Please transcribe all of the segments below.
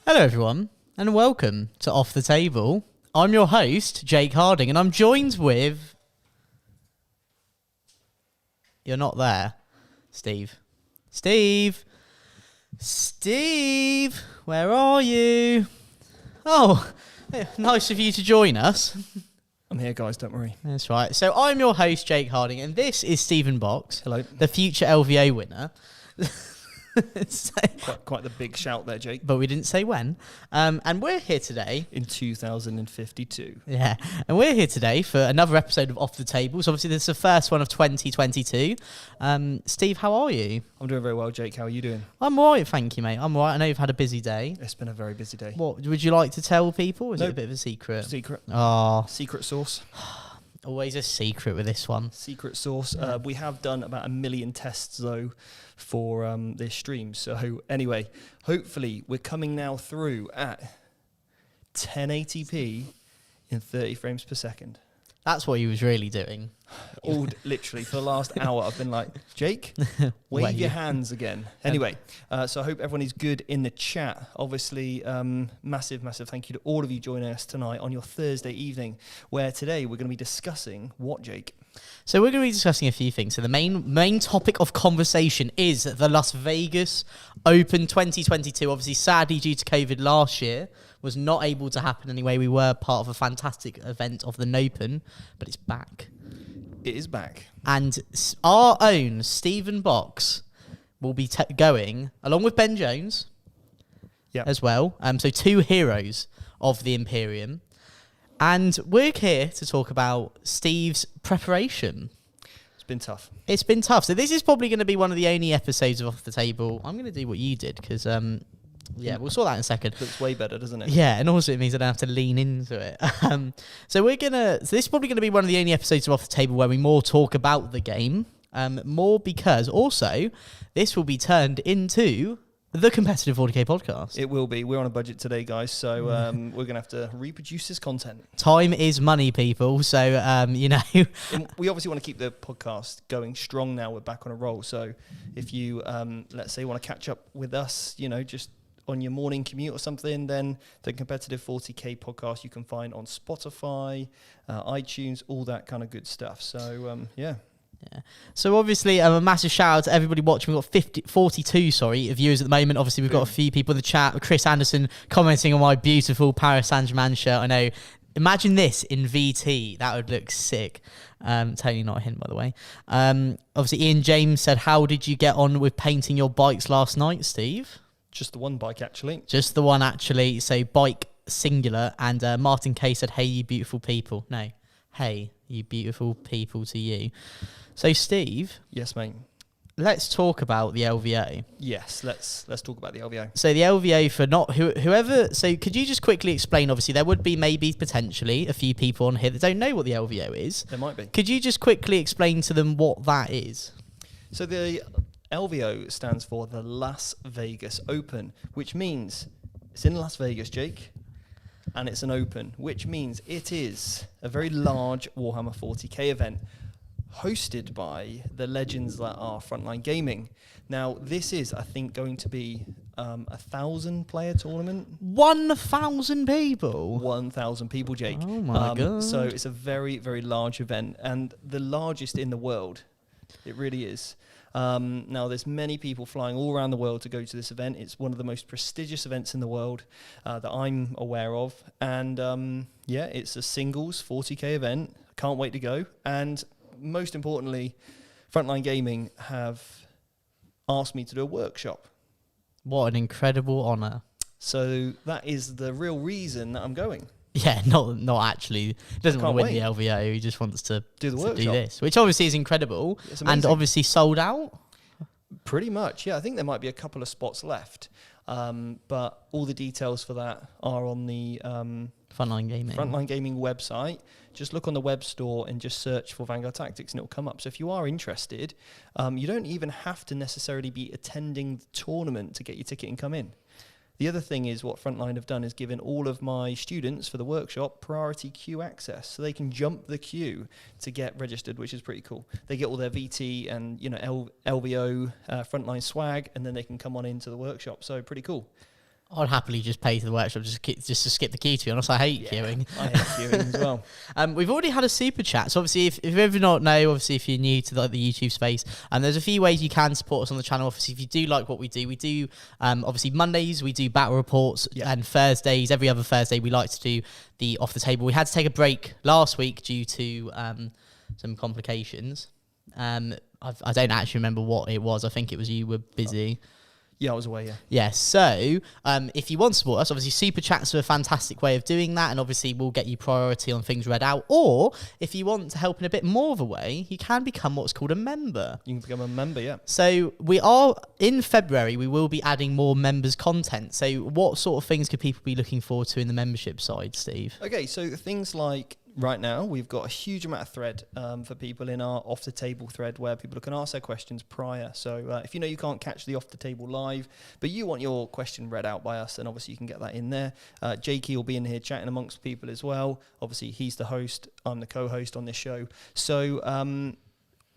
Hello everyone, and welcome to Off the Table. I'm your host, Jake Harding, and I'm joined with... You're not there, Steve. Steve, where are you? Oh, nice of you to join us. I'm here, guys, don't worry. That's right. So I'm your host, Jake Harding, and this is Stephen Box. Hello. The future LVO winner. So, quite the big shout there, Jake. but we didn't say when. And we're here today. In 2052. Yeah, and we're here today for another episode of Off the Table. So obviously this is the first one of 2022. Steve, how are you? I'm doing very well, Jake. How are you doing? I'm all right, thank you, mate. I'm all right. I know you've had a busy day. It's been a very busy day. What, would you like to tell people? Or is it Nope. a bit of a secret? Secret. Oh, Secret sauce. always a secret with this one. Secret sauce. We have done about 1 million tests, though, for this stream. So anyway, hopefully we're coming now through at 1080p in 30 frames per second. That's what he was really doing. Literally, for the last hour, I've been like, Jake, wave Wave. your hands again. Anyway, so I hope everyone is good in the chat. Obviously, massive thank you to all of you joining us tonight on your Thursday evening, where today we're going to be discussing what, Jake? So we're going to be discussing a few things. So the main topic of conversation is the Las Vegas Open 2022. Obviously, sadly, due to COVID last year, was not able to happen anyway. We were part of a fantastic event of the Nopen, but it's back. It is back. And our own Stephen Box will be going, along with Ben Jones as well. So two heroes of the Imperium. And we're here to talk about Steve's preparation. It's been tough. It's been tough. So this is probably going to be one of the only episodes of Off the Table. I'm going to do what you did because, we'll sort that in a second. Looks way better, doesn't it? Yeah, and also it means I don't have to lean into it. So this is probably going to be one of the only episodes of Off the Table where we more talk about the game. More because also this will be turned into the Competitive 40k podcast. It will be. We're on a budget today, guys, so we're going to have to reproduce this content. Time is money, people. So, We obviously want to keep the podcast going strong now. We're back on a roll. So if you, let's say, want to catch up with us, just on your morning commute or something, then the Competitive 40k podcast you can find on Spotify, iTunes, all that kind of good stuff. So, yeah. Yeah. So obviously, a massive shout out to everybody watching. We've got 42 viewers at the moment. Obviously, we've got a few people in the chat. Chris Anderson commenting on my beautiful Paris Saint-Germain shirt. I know. Imagine this in VT. That would look sick. Totally not a hint, by the way. Obviously, Ian James said, "How did you get on with painting your bikes last night, Steve?" Just the one bike, actually. Just the one, actually. So bike singular. And Martin K said, "Hey, you beautiful people." No, hey, you beautiful people to you. So, Steve. Yes, mate. Let's talk about the LVO. Yes, let's talk about the LVO. So the LVO for whoever. So could you just quickly explain? Obviously, there would be maybe potentially a few people on here that don't know what the LVO is. There might be. Could you just quickly explain to them what that is? So the LVO stands for the Las Vegas Open, which means it's in Las Vegas, Jake, and it's an open, which means it is a very large Warhammer 40k event hosted by the legends that are Frontline Gaming. Now, this is, I think, going to be a 1,000-player tournament. 1,000 people? 1,000 people, Jake. Oh, my God. So it's a very, very large event, and the largest in the world. It really is. Now, there's many people flying all around the world to go to this event. It's one of the most prestigious events in the world that I'm aware of. And, it's a singles 40k event. Can't wait to go. And most importantly, Frontline Gaming have asked me to do a workshop. What an incredible honour. So that is the real reason that I'm going. Yeah, not actually. He doesn't want to win wait. the LVO. He just wants to Do the do workshop. this, which obviously is incredible. It's And amazing. obviously sold out. Pretty much, yeah. I think there might be a couple of spots left. But all the details for that are on the Frontline Gaming website. Just look on the web store and just search for Vanguard Tactics and it'll come up. So if you are interested, you don't even have to necessarily be attending the tournament to get your ticket and come in. The other thing is what Frontline have done is given all of my students for the workshop priority queue access. So they can jump the queue to get registered, which is pretty cool. They get all their VT and, LVO Frontline swag, and then they can come on into the workshop. So pretty cool. I'd happily just pay to the workshop just to skip the queue, to be honest. I hate queuing. I hate queuing as well. We've already had a super chat. So obviously, if you ever not know, obviously, if you're new to the YouTube space, there's a few ways you can support us on the channel. Obviously, if you do like what we do, obviously Mondays we do battle reports, and Thursdays, every other Thursday, we like to do the off the table. We had to take a break last week due to some complications. I don't actually remember what it was. I think it was you were busy. Yeah, I was away, yeah. Yeah, so if you want to support us, obviously Super Chats are a fantastic way of doing that, and obviously we'll get you priority on things read out. Or if you want to help in a bit more of a way, you can become what's called a member. You can become a member, yeah. So we are, in February, we will be adding more members content. So what sort of things could people be looking forward to in the membership side, Steve? Okay, so things like right now, we've got a huge amount of thread for people in our off-the-table thread where people can ask their questions prior. So if you know you can't catch the off-the-table live, but you want your question read out by us, then obviously you can get that in there. Jakey will be in here chatting amongst people as well. Obviously, he's the host. I'm the co-host on this show. So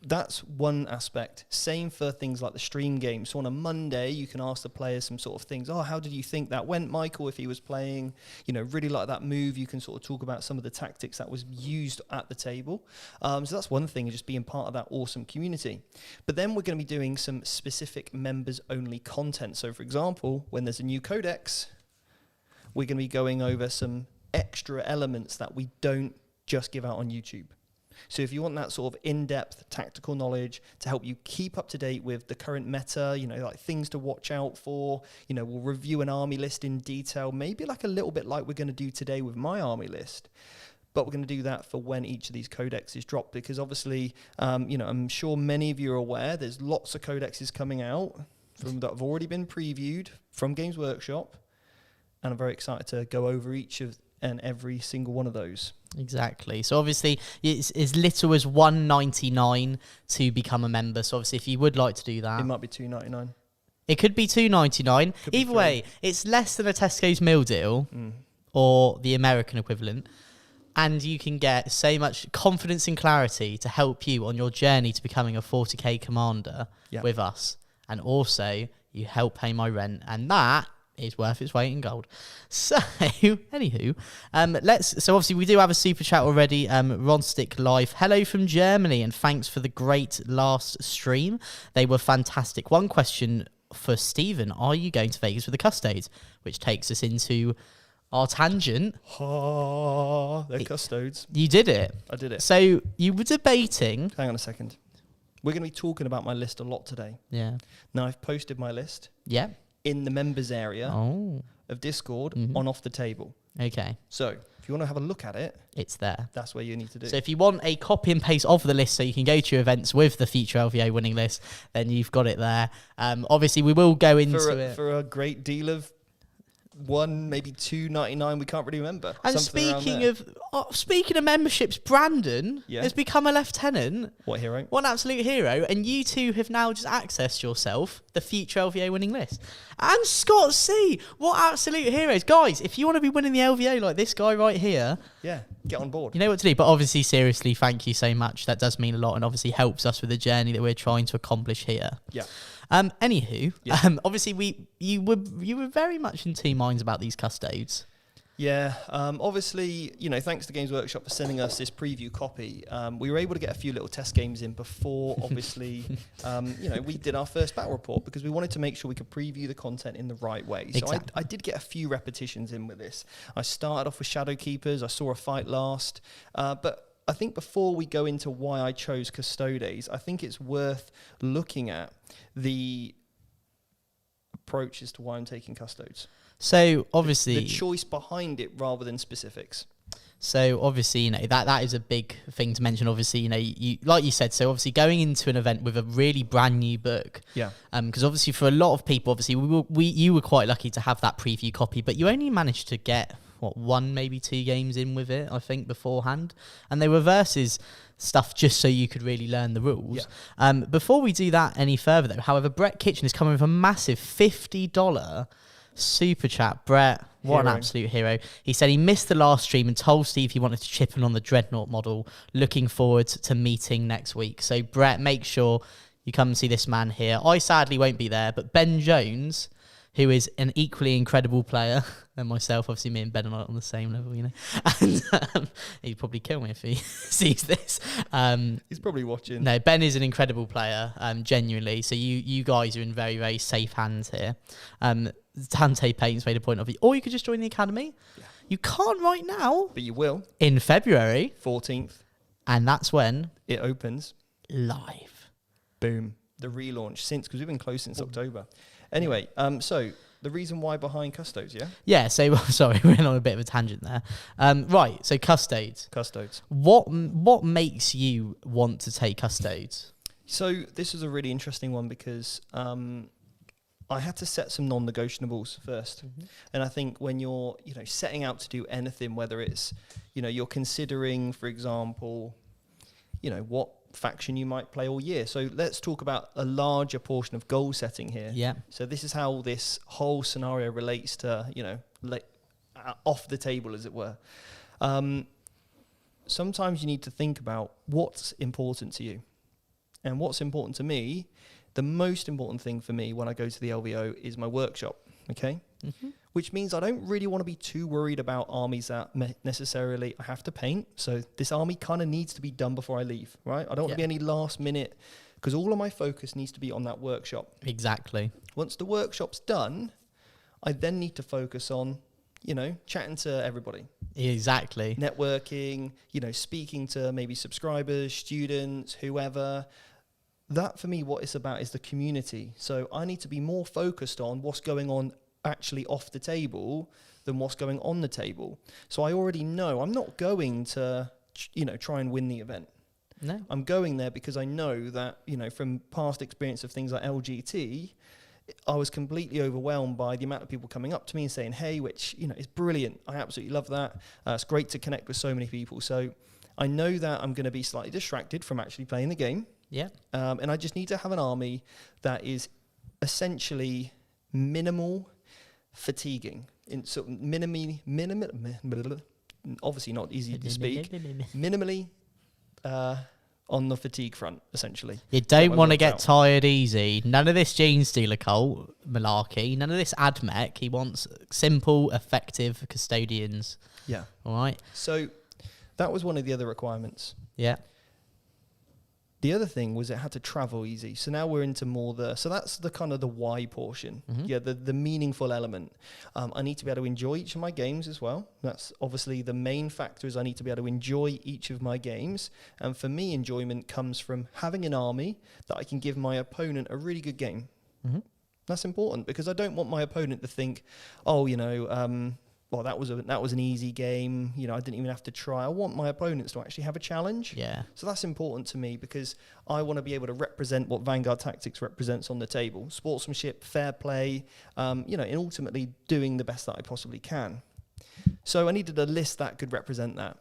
that's one aspect. Same for things like the stream game. So on a Monday, you can ask the players some sort of things. Oh, how did you think that went, Michael, if he was playing? You know, really like that move. You can sort of talk about some of the tactics that was used at the table. So that's one thing, just being part of that awesome community. But then we're going to be doing some specific members-only content. So, for example, when there's a new codex, we're going to be going over some extra elements that we don't just give out on YouTube. So if you want that sort of in-depth tactical knowledge to help you keep up to date with the current meta, you know, like things to watch out for, you know, we'll review an army list in detail, maybe like a little bit like we're going to do today with my army list. But we're going to do that for when each of these codexes drop, because obviously, you know, I'm sure many of you are aware there's lots of codexes coming out that have already been previewed from Games Workshop, and I'm very excited to go over each of and every single one of those. Exactly. So obviously it's as little as $1.99 to become a member. So obviously if you would like to do that, it might be $2.99. It could be $2.99. Either way, it's less than a Tesco's meal deal or the American equivalent. And you can get so much confidence and clarity to help you on your journey to becoming a 40k commander with us. And also you help pay my rent, and that is worth its weight in gold. So, anywho, so obviously we do have a super chat already. Ronstick Live, hello from Germany, and thanks for the great last stream. They were fantastic. One question for Stephen: are you going to Vegas with the Custodes? Which takes us into our tangent. They're Custodes. You did it. I did it. So you were debating. Hang on a second. We're going to be talking about my list a lot today. Yeah. Now I've posted my list. Yeah. In the members area of Discord on Off the Table. Okay. So if you want to have a look at it, it's there. That's where you need to do. So if you want a copy and paste of the list so you can go to your events with the future LVO winning list, then you've got it there. Obviously, we will go into it. For a great deal of $1, maybe $2.99, we can't really remember. And speaking of memberships, Brandon has become a lieutenant. What hero? One absolute hero. And you two have now just accessed yourself the future LVO winning list. And Scott C, what absolute heroes. Guys, if you want to be winning the LVO like this guy right here, get on board. You know what to do. But obviously, seriously, thank you so much. That does mean a lot and obviously helps us with the journey that we're trying to accomplish here. Yeah. Anywho, obviously you were very much in two minds about these Custodes. Yeah, obviously, you know, thanks to Games Workshop for sending us this preview copy. We were able to get a few little test games in before, obviously, you know, we did our first battle report, because we wanted to make sure we could preview the content in the right way. So exactly. I did get a few repetitions in with this. I started off with Shadow Keepers. I saw a fight last, but I think before we go into why I chose Custodes, I think it's worth looking at the approach as to why I'm taking Custodes. So obviously the choice behind it rather than specifics. So obviously, you know, that is a big thing to mention. Obviously, you know, you like you said, so obviously going into an event with a really brand new book. Yeah. Because obviously for a lot of people, obviously you were quite lucky to have that preview copy, but you only managed to get one, maybe 2 games in with it, I think, beforehand. And they were versus stuff just so you could really learn the rules. Yeah. Before we do that any further, though, however, Brett Kitchen is coming with a massive $50 super chat. Brett, what an absolute hero. He said he missed the last stream and told Steve he wanted to chip in on the Dreadnought model. Looking forward to meeting next week. So, Brett, make sure you come and see this man here. I sadly won't be there, but Ben Jones, who is an equally incredible player than myself. Obviously, me and Ben are not on the same level, you know. And he'd probably kill me if he sees this. He's probably watching. No, Ben is an incredible player, genuinely. So you guys are in very, very safe hands here. Dante Payne's made a point of it. Or you could just join the academy. Yeah. You can't right now. But you will. In February. 14th. And that's when it opens. Live. Boom. The relaunch because we've been closed since October. Anyway, so the reason why behind Custodes, yeah? Yeah, so, sorry, we went on a bit of a tangent there. Right, so Custodes. What makes you want to take Custodes? So this was a really interesting one because I had to set some non-negotiables first. Mm-hmm. And I think when you're, setting out to do anything, whether it's, you're considering, for example, what faction you might play all year. So let's talk about a larger portion of goal setting here. Yeah. So this is how this whole scenario relates to, off the table, as it were. Sometimes you need to think about what's important to you. And what's important to me, the most important thing for me when I go to the LVO is my workshop, okay? Mm-hmm. Which means I don't really want to be too worried about armies that necessarily I have to paint. So this army kind of needs to be done before I leave, right? I don't want to be any last minute, because all of my focus needs to be on that workshop. Exactly. Once the workshop's done, I then need to focus on, chatting to everybody. Exactly. Networking, speaking to maybe subscribers, students, whoever. That for me, what it's about is the community. So I need to be more focused on what's going on actually off the table than what's going on the table. So I already know I'm not going to, try and win the event. No. I'm going there because I know that, from past experience of things like LGT, I was completely overwhelmed by the amount of people coming up to me and saying, hey, which, is brilliant. I absolutely love that. It's great to connect with so many people. So I know that I'm going to be slightly distracted from actually playing the game. Yeah. And I just need to have an army that is essentially minimal fatiguing, in sort of obviously not easy to speak, minimally on the fatigue front, essentially. You don't want to get tired easy. None of this Gene Stealer cult malarkey, none of this AdMech. He wants simple, effective custodians. Yeah. All right. So that was one of the other requirements. Yeah. The other thing was it had to travel easy. So now we're into more so that's the kind of the why portion. Mm-hmm. Yeah, the meaningful element. I need to be able to enjoy each of my games as well. That's obviously the main factor is I need to be able to enjoy each of my games. And for me, enjoyment comes from having an army that I can give my opponent a really good game. Mm-hmm. That's important because I don't want my opponent to think, well, that was an easy game. I didn't even have to try. I want my opponents to actually have a challenge. Yeah. So that's important to me because I want to be able to represent what Vanguard Tactics represents on the table: sportsmanship, fair play, and ultimately doing the best that I possibly can. So I needed a list that could represent that,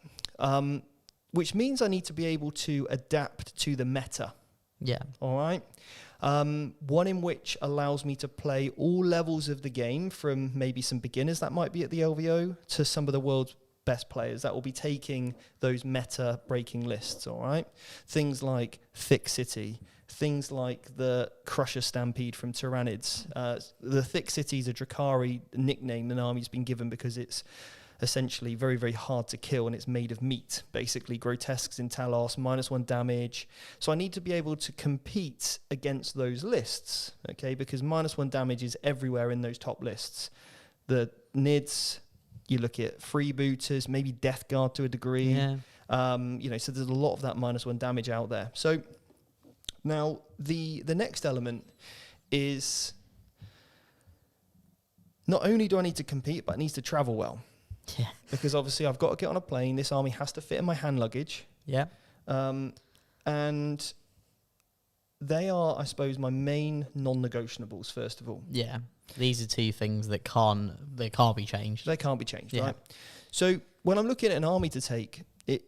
which means I need to be able to adapt to the meta. Yeah. All right. One in which allows me to play all levels of the game, from maybe some beginners that might be at the LVO to some of the world's best players that will be taking those meta breaking lists. All right. Things like Thick City, things like the Crusher Stampede from Tyrannids. The Thick City is a Drakari nickname an army's been given because it's essentially very, very hard to kill, and it's made of meat, basically. Grotesques in Talos, -1 damage. So I need to be able to compete against those lists, okay, because -1 damage is everywhere in those top lists. The NIDs, you look at freebooters, maybe Death Guard to a degree. Yeah. So there's a lot of that -1 damage out there. So now the next element is not only do I need to compete, but it needs to travel well. Yeah. Because obviously I've got to get on a plane. This army has to fit in my hand luggage. Yeah. And they are, I suppose, my main non-negotiables, first of all. Yeah. These are two things that can't be changed. They can't be changed, right? So when I'm looking at an army to take, it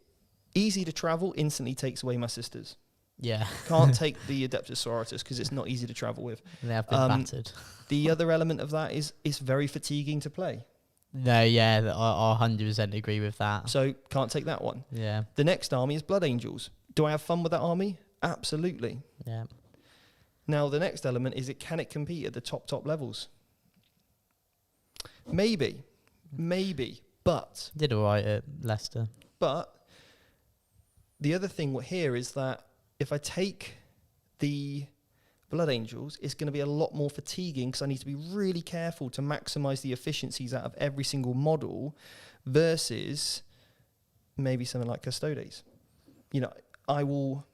easy to travel instantly takes away my sisters. Yeah. Can't take the Adeptus Sororitas because it's not easy to travel with. They have been battered. The other element of that is it's very fatiguing to play. No, yeah, I 100% agree with that. So can't take that one. Yeah. The next army is Blood Angels. Do I have fun with that army? Absolutely. Yeah. Now the next element is can it compete at the top levels? Maybe, but Did all right at Leicester. But the other thing here is that if I take the Blood Angels, it's going to be a lot more fatiguing because I need to be really careful to maximize the efficiencies out of every single model versus maybe something like Custodes. You know,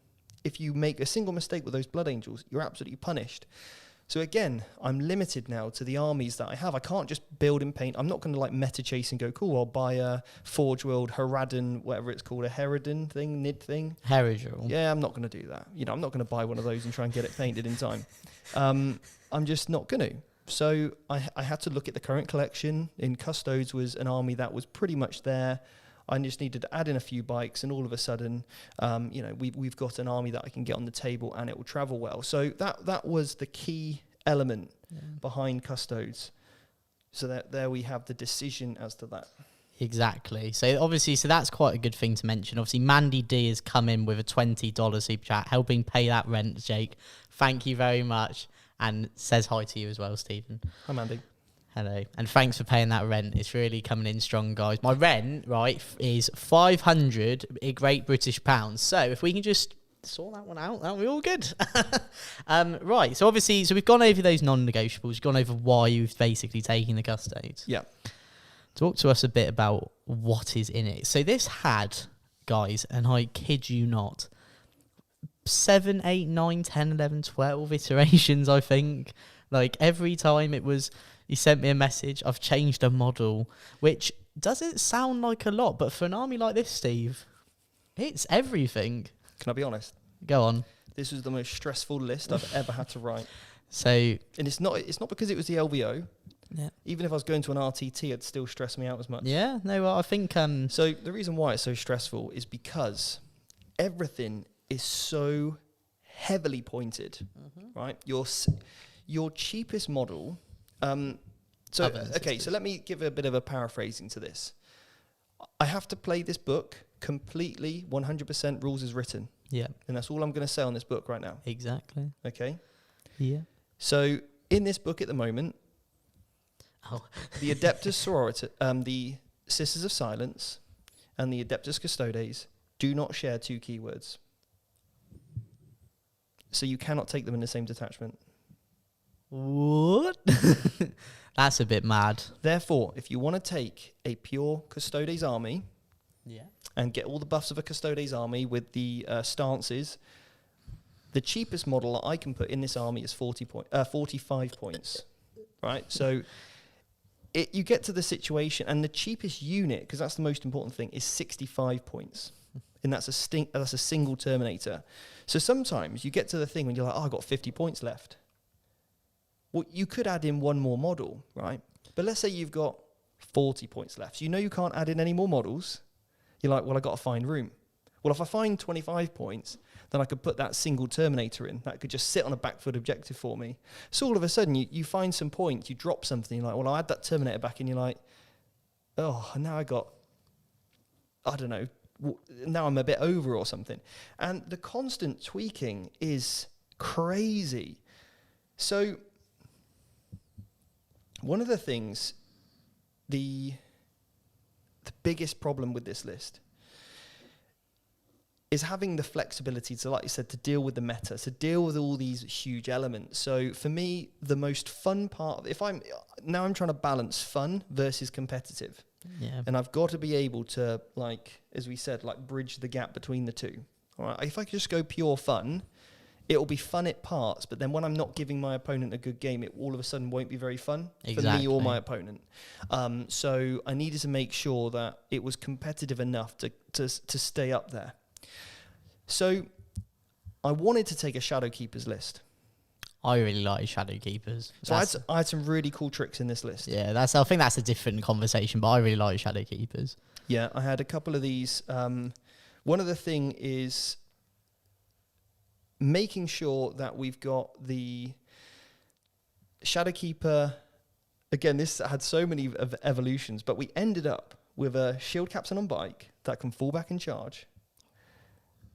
if you make a single mistake with those Blood Angels, you're absolutely punished. So again, I'm limited now to the armies that I have. I can't just build and paint. I'm not going to like meta chase and go, cool, I'll buy a Forge World Herodin, whatever it's called, a Herodin thing, Nid thing. Herodin. Yeah, I'm not going to do that. You know, I'm not going to buy one of those and try and get it painted in time. I'm just not going to. So I had to look at the current collection. In Custodes was an army that was pretty much there. I just needed to add in a few bikes, and all of a sudden, you know, we've got an army that I can get on the table, and it will travel well. So that was the key element behind Custodes. So that there we have the decision as to that. Exactly. So obviously, that's quite a good thing to mention. Obviously, Mandy D has come in with a $20 super chat, helping pay that rent, Jake. Thank you very much, and says hi to you as well, Stephen. Hi, Mandy. Hello, and thanks for paying that rent. It's really coming in strong, guys. My rent, right, is 500 Great British pounds. So if we can just sort that one out, that'll be all good. Right, so obviously, we've gone over those non-negotiables. We've gone over why you've basically taken the Custodes. Yeah. Talk to us a bit about what is in it. So this had, guys, and I kid you not, 7, 8, 9, 10, 11, 12 iterations, I think. Like, every time it was... He sent me a message, I've changed a model, which doesn't sound like a lot, but for an army like this, Steve, it's everything. Can I be honest? Go on. This was the most stressful list I've ever had to write. So, and it's not because it was the LVO. Yeah. Even if I was going to an RTT, it'd still stress me out as much. Yeah, no, well, I think... So the reason why it's so stressful is because everything is so heavily pointed, right? Your cheapest model... so let me give a bit of a paraphrasing to this. I have to play this book completely 100% rules as written. Yeah. And that's all I'm going to say on this book right now. Exactly. Okay? Yeah. So in this book at the moment, Oh. the Adeptus Sorority, the Sisters of Silence and the Adeptus Custodes do not share 2 keywords. So you cannot take them in the same detachment. What? That's a bit mad. Therefore, if you want to take a pure Custodes army Yeah. and get all the buffs of a Custodes army with the stances, the cheapest model that I can put in this army is 45 points, right? So you get to the situation, and the cheapest unit, because that's the most important thing, is 65 points. And that's a single Terminator. So sometimes you get to the thing when you're like, oh, I've got 50 points left. Well, you could add in one more model, right? But let's say you've got 40 points left. So you know you can't add in any more models. You're like, well, I've got to find room. Well, if I find 25 points, then I could put that single Terminator in. That could just sit on a back foot objective for me. So all of a sudden, you find some points, you drop something, you're like, well, I'll add that Terminator back, and you're like, oh, now I don't know, now I'm a bit over or something. And the constant tweaking is crazy. So one of the things, the biggest problem with this list is having the flexibility to, like you said, to deal with the meta, to deal with all these huge elements. So for me, the most fun part, I'm trying to balance fun versus competitive. Yeah. And I've got to be able to, like, as we said, like bridge the gap between the two. All right. If I could just go pure fun, it'll be fun at parts, but then when I'm not giving my opponent a good game, it all of a sudden won't be very fun for me or my opponent. So I needed to make sure that it was competitive enough to stay up there. So I wanted to take a Shadowkeepers list. I really like Shadowkeepers. So I had some really cool tricks in this list. Yeah, I think that's a different conversation, but I really like Shadowkeepers. Yeah, I had a couple of these. One of the thing is making sure that we've got the Shadowkeeper. Again, this had so many evolutions, but we ended up with a shield captain on bike that can fall back and charge,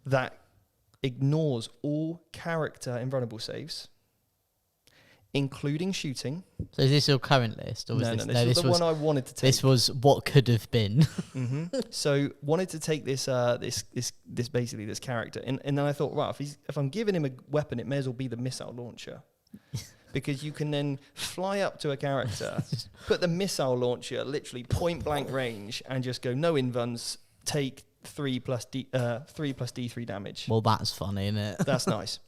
that ignores all character invulnerable saves. including shooting. So is this your current list? Or was No, this, this was the one I wanted to take. This was what could have been. So wanted to take this basically this character, and then I thought, right, if I'm giving him a weapon, it may as well be the missile launcher, because you can then fly up to a character, put the missile launcher literally point blank range, and just go no invuns, take 3 plus D3 damage. Well, that's funny, isn't it? That's nice.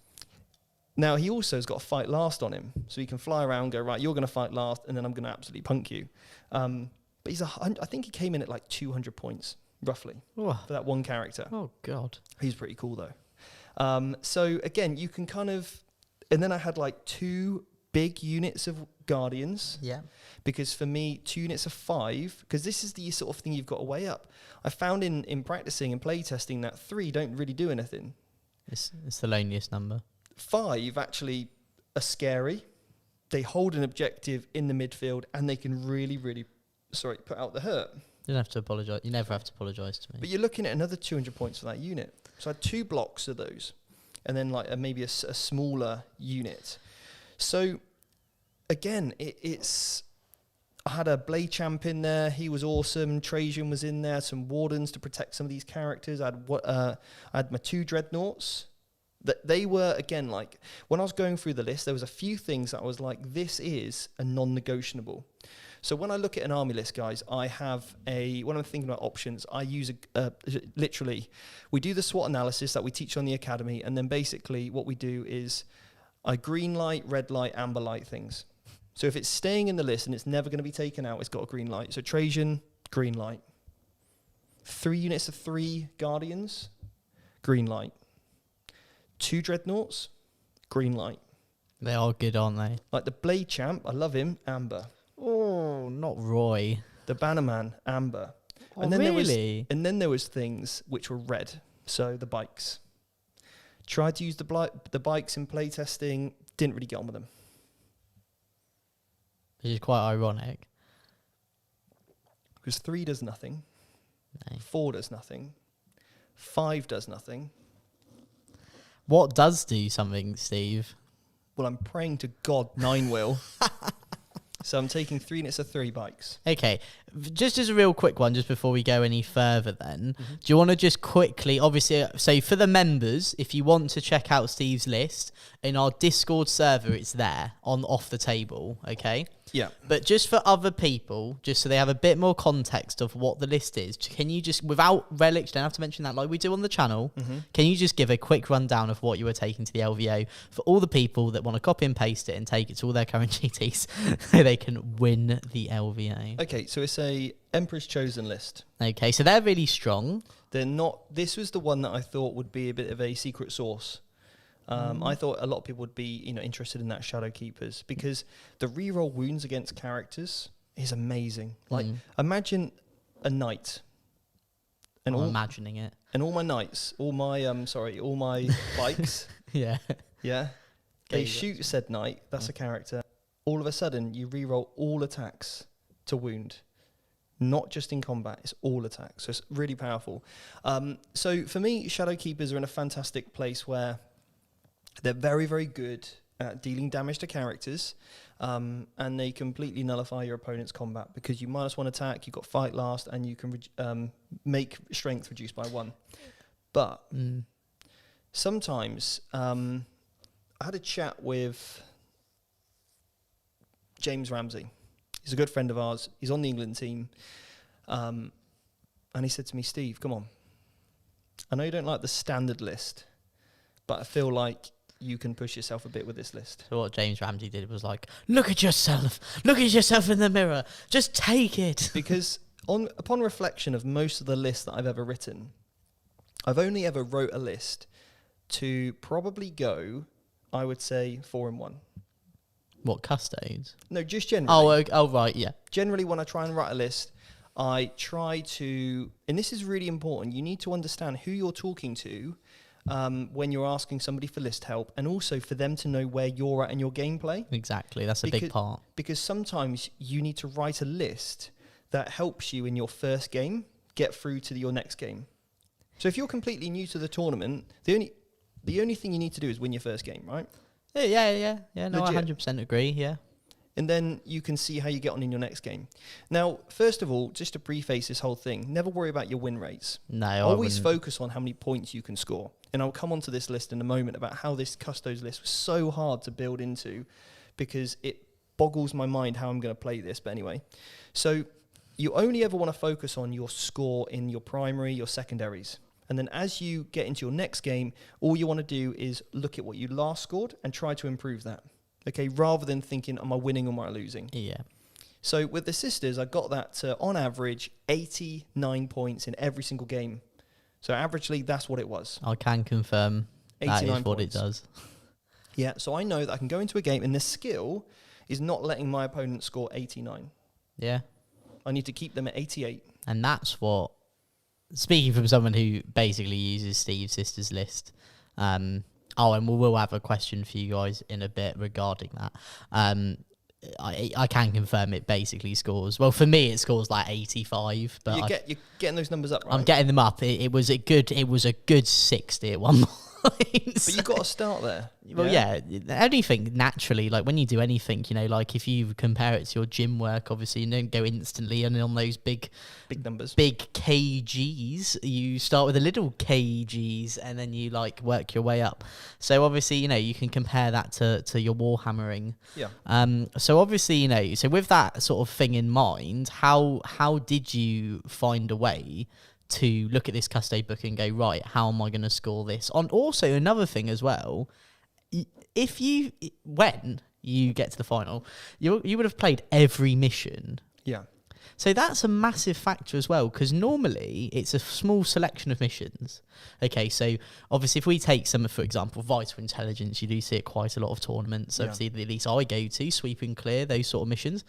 Now, he also has got a fight last on him. So he can fly around and go, right, you're going to fight last, and then I'm going to absolutely punk you. But I think he came in at like 200 points, roughly, for that one character. Oh, God. He's pretty cool, though. So, again, you can kind of... And then I had like 2 big units of Guardians. Yeah. Because for me, 2 units of 5, because this is the sort of thing you've got to weigh up. I found in practicing and playtesting that 3 don't really do anything. It's the loneliest number. 5 actually are scary. They hold an objective in the midfield, and they can really, really, put out the hurt. You don't have to apologise. You never have to apologise to me. But you're looking at another 200 points for that unit. So I had 2 blocks of those, and then like maybe a smaller unit. So again, it's... I had a Blade Champ in there. He was awesome. Trajan was in there. Some Wardens to protect some of these characters. I had my 2 Dreadnoughts. That they were, again, like, when I was going through the list, there was a few things that I was like, this is a non-negotiable. So when I look at an army list, guys, I have when I'm thinking about options, I use literally, we do the SWOT analysis that we teach on the academy, and then basically what we do is I green light, red light, amber light things. So if it's staying in the list and it's never going to be taken out, it's got a green light. So Trajan, green light. 3 units of 3 Guardians, green light. 2 Dreadnoughts, green light. They are good, aren't they? Like the Blade Champ, I love him, amber. Oh, not Roy. The Bannerman, amber. Oh, and then really? there was things which were red. So the bikes. Tried to use the bikes in playtesting, didn't really get on with them. Which is quite ironic. Because 3 does nothing. No. 4 does nothing. 5 does nothing. What does do something, Steve? Well, I'm praying to God 9 will. So I'm taking 3 units of 3 bikes. Okay, just as a real quick one, just before we go any further then, do you want to just quickly, obviously, so for the members, if you want to check out Steve's list, in our Discord server, it's there, off the table, okay? Yeah. But just for other people, just so they have a bit more context of what the list is, can you just, without relics, don't have to mention that like we do on the channel, can you just give a quick rundown of what you were taking to the LVO for all the people that want to copy and paste it and take it to all their current GTs so they can win the LVO? Okay, so it's a Emperor's Chosen list. Okay, so they're really strong. They're not... This was the one that I thought would be a bit of a secret sauce. I thought a lot of people would be, interested in that Shadow Keepers, because the reroll wounds against characters is amazing. Like, imagine a knight. And I'm imagining it. And all my knights, all my bikes. Yeah. Yeah. They shoot said knight. That's a character. All of a sudden, you reroll all attacks to wound. Not just in combat, it's all attacks. So it's really powerful. So for me, Shadow Keepers are in a fantastic place where they're very, very good at dealing damage to characters, and they completely nullify your opponent's combat because you -1 attack, you've got fight last, and you can make strength reduced by 1. But sometimes I had a chat with James Ramsey. He's a good friend of ours. He's on the England team. And he said to me, Steve, come on. I know you don't like the standard list, but I feel like you can push yourself a bit with this list. So what James Ramsey did was like, look at yourself in the mirror, just take it. Because upon reflection of most of the lists that I've ever written, I've only ever wrote a list to probably go, I would say, 4 in 1. What, custodes? No, just generally. Oh, right, yeah. Generally, when I try and write a list, I try to, and this is really important, you need to understand who you're talking to when you're asking somebody for list help, and also for them to know where you're at in your gameplay. Exactly, that's a big part. Because sometimes you need to write a list that helps you in your first game get through to your next game. So if you're completely new to the tournament, the only thing you need to do is win your first game, right? Yeah. No, I Legit. 100% agree. Yeah. And then you can see how you get on in your next game. Now, first of all, just to preface this whole thing, never worry about your win rates. No, Always focus on how many points you can score. And I'll come onto this list in a moment about how this Custos list was so hard to build into because it boggles my mind how I'm going to play this. But anyway, so you only ever want to focus on your score in your primary, your secondaries. And then as you get into your next game, all you want to do is look at what you last scored and try to improve that. Okay, rather than thinking, am I winning or am I losing? Yeah. So with the sisters, I got that to, on average, 89 points in every single game. So averagely, that's what it was. I can confirm that is 89 what points. it does. Yeah, so I know that I can go into a game and the skill is not letting my opponent score 89. Yeah. I need to keep them at 88. And that's what, speaking from someone who basically uses Steve's sister's list, and we'll have a question for you guys in a bit regarding that. I can confirm it basically scores. Well, for me, it scores like 85. But You're getting those numbers up, right? I'm getting them up. It was a good 60 at one point. But you've got to start there. Well, yeah, anything naturally, like when you do anything, like if you compare it to your gym work, obviously you don't go instantly and on those big numbers, big kgs. You start with a little kgs and then you like work your way up. So obviously, you can compare that to your Warhammering. Yeah. So obviously, so with that sort of thing in mind, how did you find a way to look at this Custo book and go, right, how am I going to score this? On also another thing as well, when you get to the final, you would have played every mission. Yeah. So that's a massive factor as well, because normally it's a small selection of missions. Okay, so obviously if we take some, for example, Vital Intelligence, you do see it quite a lot of tournaments. Obviously, at least I go to, sweep and clear, those sort of missions.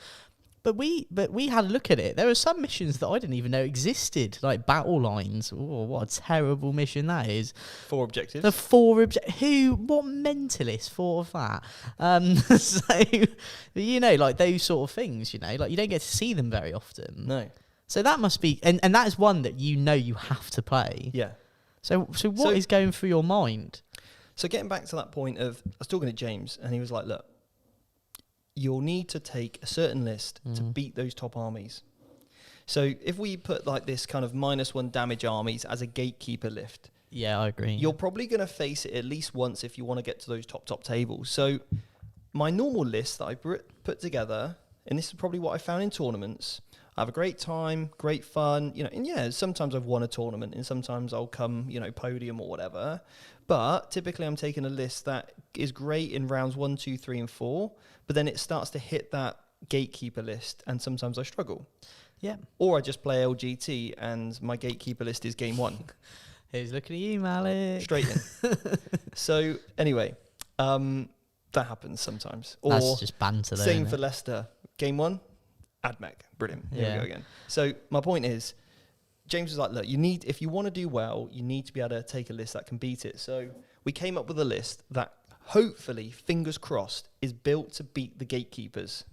But we had a look at it. There were some missions that I didn't even know existed, like battle lines. Oh, what a terrible mission that is! 4 objectives. The 4 what mentalist thought of that? So like those sort of things. Like you don't get to see them very often. No. So that must be, and that is one that you have to play. Yeah. So what is going through your mind? So getting back to that point of, I was talking to James, and he was like, "Look, you'll need to take a certain list to beat those top armies. So if we put like this kind of -1 damage armies as a gatekeeper list, yeah, I agree. You're probably going to face it at least once if you want to get to those top tables. So my normal list that I put together, and this is probably what I found in tournaments, I have a great time, great fun, and yeah, sometimes I've won a tournament and sometimes I'll come, podium or whatever. But typically I'm taking a list that is great in rounds 1, 2, 3, and 4, but then it starts to hit that gatekeeper list and sometimes I struggle. Yeah. Or I just play LGT and my gatekeeper list is game 1. Who's looking at you, Malik? Straight in. So anyway, that happens sometimes. That's or just banter though. same for Leicester. Game 1, AdMech. Brilliant. Here we go again. So my point is, James was like, look, if you want to do well, you need to be able to take a list that can beat it. So we came up with a list that hopefully, fingers crossed, is built to beat the gatekeepers.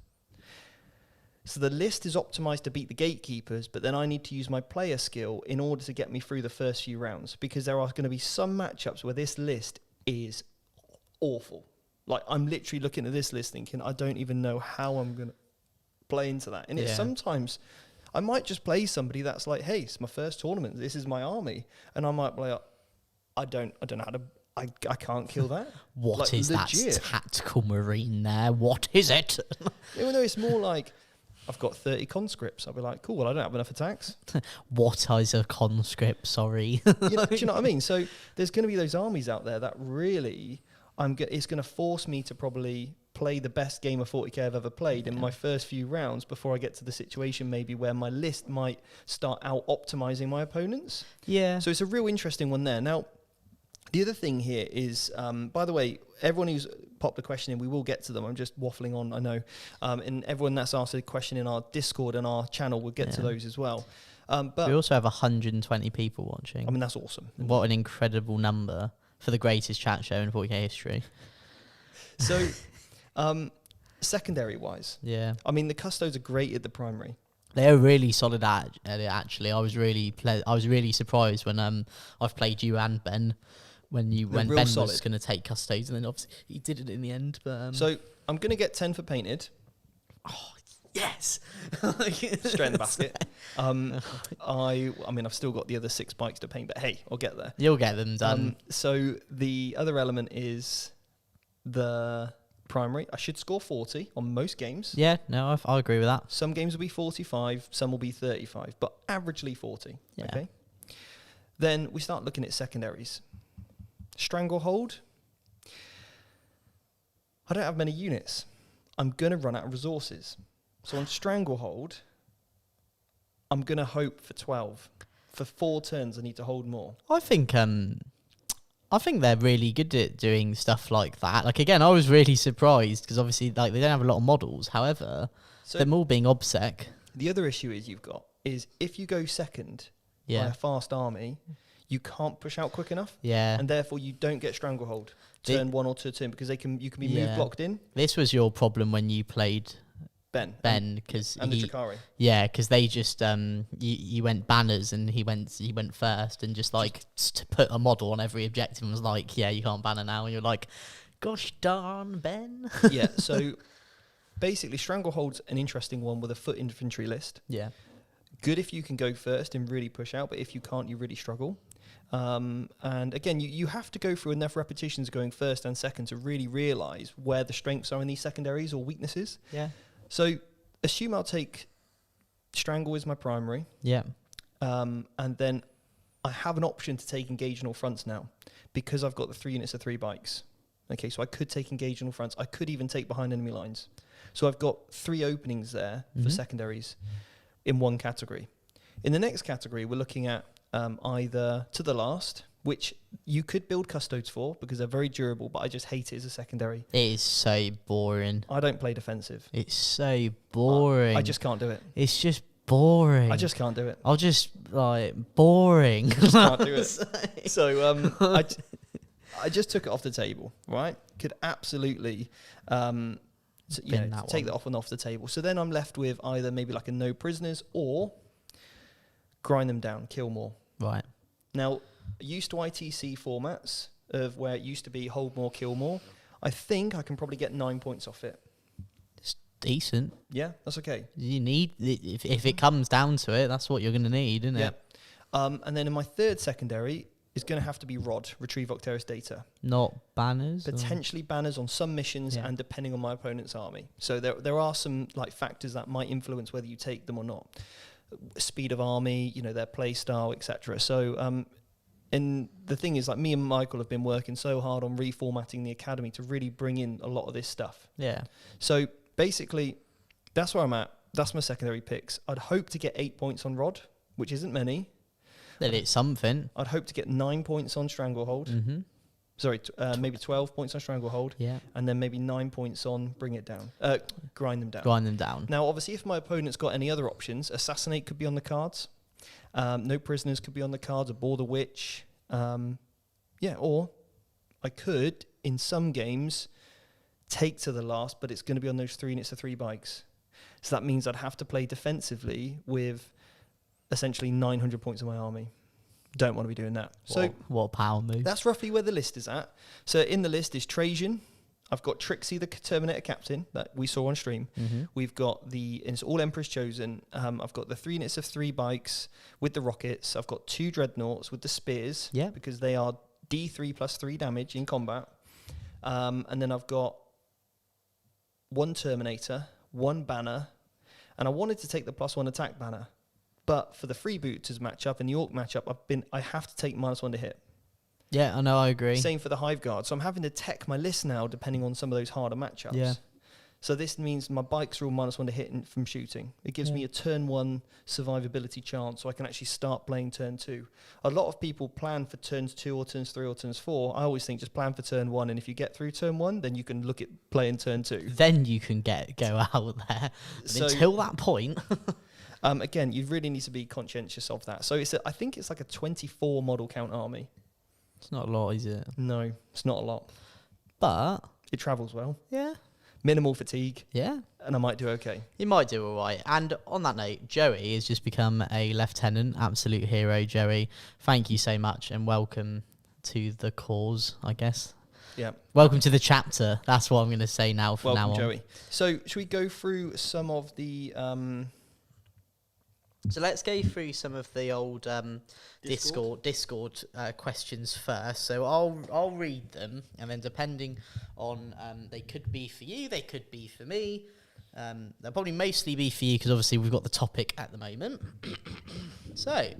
So the list is optimized to beat the gatekeepers, but then I need to use my player skill in order to get me through the first few rounds, because there are going to be some matchups where this list is awful. Like, I'm literally looking at this list thinking, I don't even know how I'm going to play into that. And it's sometimes I might just play somebody that's like, hey, it's my first tournament, this is my army. And I might play, I don't know how to, I can't kill that. What like, is legit. that tactical marine there? What is it? Even though it's more like, I've got 30 conscripts. I'll be like, cool, well, I don't have enough attacks. What is a conscript? Sorry. Do you know what I mean? So there's going to be those armies out there that really, it's going to force me to probably play the best game of 40k I've ever played in my first few rounds before I get to the situation maybe where my list might start out optimizing my opponents. Yeah. So it's a real interesting one there. Now, the other thing here is, by the way, everyone who's popped a question in, we will get to them. I'm just waffling on, I know. And everyone that's asked a question in our Discord and our channel, we'll get to those as well. But we also have 120 people watching. I mean, that's awesome. What an incredible number for the greatest chat show in 40k history. So, secondary-wise, I mean, the custos are great at the primary. They're really solid at it, actually. I was really surprised when I've played you and Ben when Ben real was solid. going to take Custodes, and then obviously he did it in the end. But So I'm going to get 10 for painted. oh yes, Straight in the basket. I mean, I've still got the other 6 bikes to paint, but hey, I'll get there. You'll get them done. So the other element is the primary. I should score 40 on most games. Yeah, no, I agree with that. Some games will be 45, some will be 35, but averagely 40. Yeah. Okay. Then we start looking at secondaries. Stranglehold. I don't have many units. I'm going to run out of resources. So on Stranglehold, I'm going to hope for 12. For 4 turns, I need to hold more. I think they're really good at doing stuff like that. Like, again, I was really surprised because obviously, like, they don't have a lot of models. However, So them all being OBSEC. the other issue you've got is if you go second by Yeah, a fast army, you can't push out quick enough, yeah. and therefore you don't get Stranglehold turn 1 or 2 turn because you can be Yeah. move blocked in. This was your problem when you played Ben because and the Chikari. yeah, because they just you went banners and he went first and just like to put a model on every objective and was like, yeah, you can't banner now, and you're like, gosh darn Ben. Yeah, so basically Stranglehold's an interesting one with a foot infantry list. Yeah, Good if you can go first and really push out, but if you can't, you really struggle. And again, you have to go through enough repetitions going first and second to really realise where the strengths are in these secondaries or weaknesses. yeah, So assume I'll take Strangle as my primary, yeah, and then I have an option to take Engage in all fronts now because I've got the 3 units of 3 bikes. Okay, so I could take Engage in all fronts. I could even take behind enemy lines. So I've got 3 openings there for secondaries in one category. In the next category, we're looking at either To the Last, which you could build Custodes for because they're very durable, but I just hate it as a secondary. it is so boring. I don't play defensive. It's so boring. I just can't do it. It's just boring. I just can't do it. I'll just like boring. Just can't do it. So I just took it off the table, right? Could absolutely Bin that take one. that off the table. So then I'm left with either maybe like a no prisoners or grind them down, kill more. Right. Now, used to ITC formats of where it used to be hold more, kill more, I think I can probably get 9 points off it. It's decent. Yeah, that's okay. You need if it comes down to it, that's what you're going to need, isn't Yeah. it? And then in my third secondary is going to have to be Rod, Retrieve Octeris Data. Not banners. Potentially banners on some missions Yeah. and depending on my opponent's army. So there are some like factors that might influence whether you take them or not. Speed of army, their play style, etc. So and the thing is, like, me and Michael have been working so hard on reformatting the academy to really bring in a lot of this stuff. Yeah. So basically, that's where I'm at. That's my secondary picks. I'd hope to get 8 points on Rod, which isn't many. Then it's something. I'd hope to get 9 points on Stranglehold. Mm-hmm. Sorry, maybe 12 points on Stranglehold. Yeah. And then maybe 9 points on Bring It Down. Grind them down. Grind them down. Now, obviously, if my opponent's got any other options, Assassinate could be on the cards. No Prisoners could be on the cards. Abhor the Witch. Or I could, in some games, take To the Last, but it's going to be on those 3 units of 3 bikes. So that means I'd have to play defensively with essentially 900 points of my army. Don't want to be doing that. So What a power move. that's roughly where the list is at. So in the list is Trajan. I've got Trixie, the Terminator captain that we saw on stream. Mm-hmm. We've got it's all Emperor's Chosen. I've got the 3 units of 3 bikes with the rockets. I've got 2 dreadnoughts with the spears. Yeah. Because they are D3 plus 3 damage in combat. And then I've got 1 Terminator, 1 banner, and I wanted to take the +1 attack banner. But for the freebooters matchup and the Orc matchup, I have to take -1 to hit. Yeah, I know, I agree. Same for the Hive Guard. So I'm having to tech my list now depending on some of those harder matchups. Yeah. So this means my bikes are all -1 to hit from shooting. It gives me a turn 1 survivability chance so I can actually start playing turn 2. A lot of people plan for turns 2 or turns 3 or turns 4. I always think just plan for turn 1, and if you get through turn 1, then you can look at playing turn 2. Then you can go out there. But So- until that point. Again, you really need to be conscientious of that. So I think it's like a 24 model count army. It's not a lot, is it? No, it's not a lot. But It travels well. yeah. Minimal fatigue, Yeah. and I might do okay. You might do all right. And on that note, Joey has just become a lieutenant. Absolute hero, Joey. Thank you so much and welcome to the cause, I guess. Yeah. Welcome to the chapter. That's what I'm going to say now from now on. Welcome, Joey. So should we go through some of the... So let's go through some of the old Discord questions first. So I'll read them, and then depending on they could be for you, they could be for me. They'll probably mostly be for you because obviously we've got the topic at the moment. So,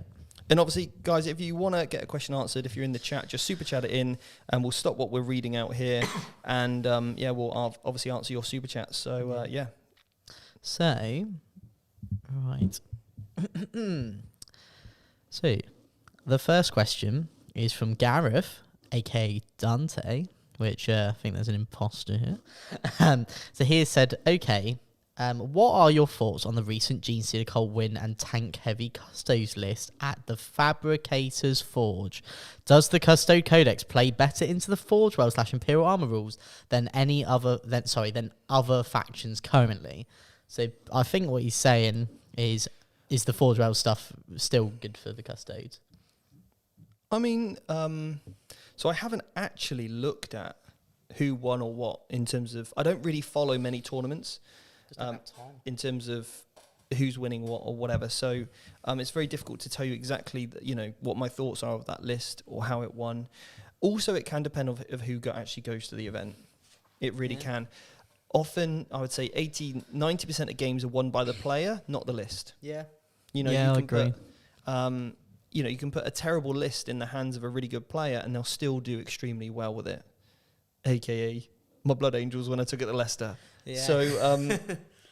and obviously, guys, if you want to get a question answered, if you're in the chat, just super chat it in, and we'll stop what we're reading out here, and we'll obviously answer your super chats. So yeah. So, right. So, the first question is from Gareth, aka Dante, which I think there's an imposter here. So he said, okay, what are your thoughts on the recent Gene Stealer Cold Win and Tank Heavy Custos list at the Fabricator's Forge? Does the Custo Codex play better into the Forge World / Imperial Armor rules than other factions currently? So I think what he's saying is the Forge World stuff still good for the Custodes? I mean, so I haven't actually looked at who won or what in terms of... I don't really follow many tournaments in terms of who's winning what or whatever. So it's very difficult to tell you exactly, what my thoughts are of that list or how it won. Also, it can depend of who actually goes to the event. It really can. Often, I would say 90% of games are won by the player, not the list. Yeah. I agree. You can put a terrible list in the hands of a really good player and they'll still do extremely well with it. AKA my Blood Angels when I took it to Leicester. Yeah. So,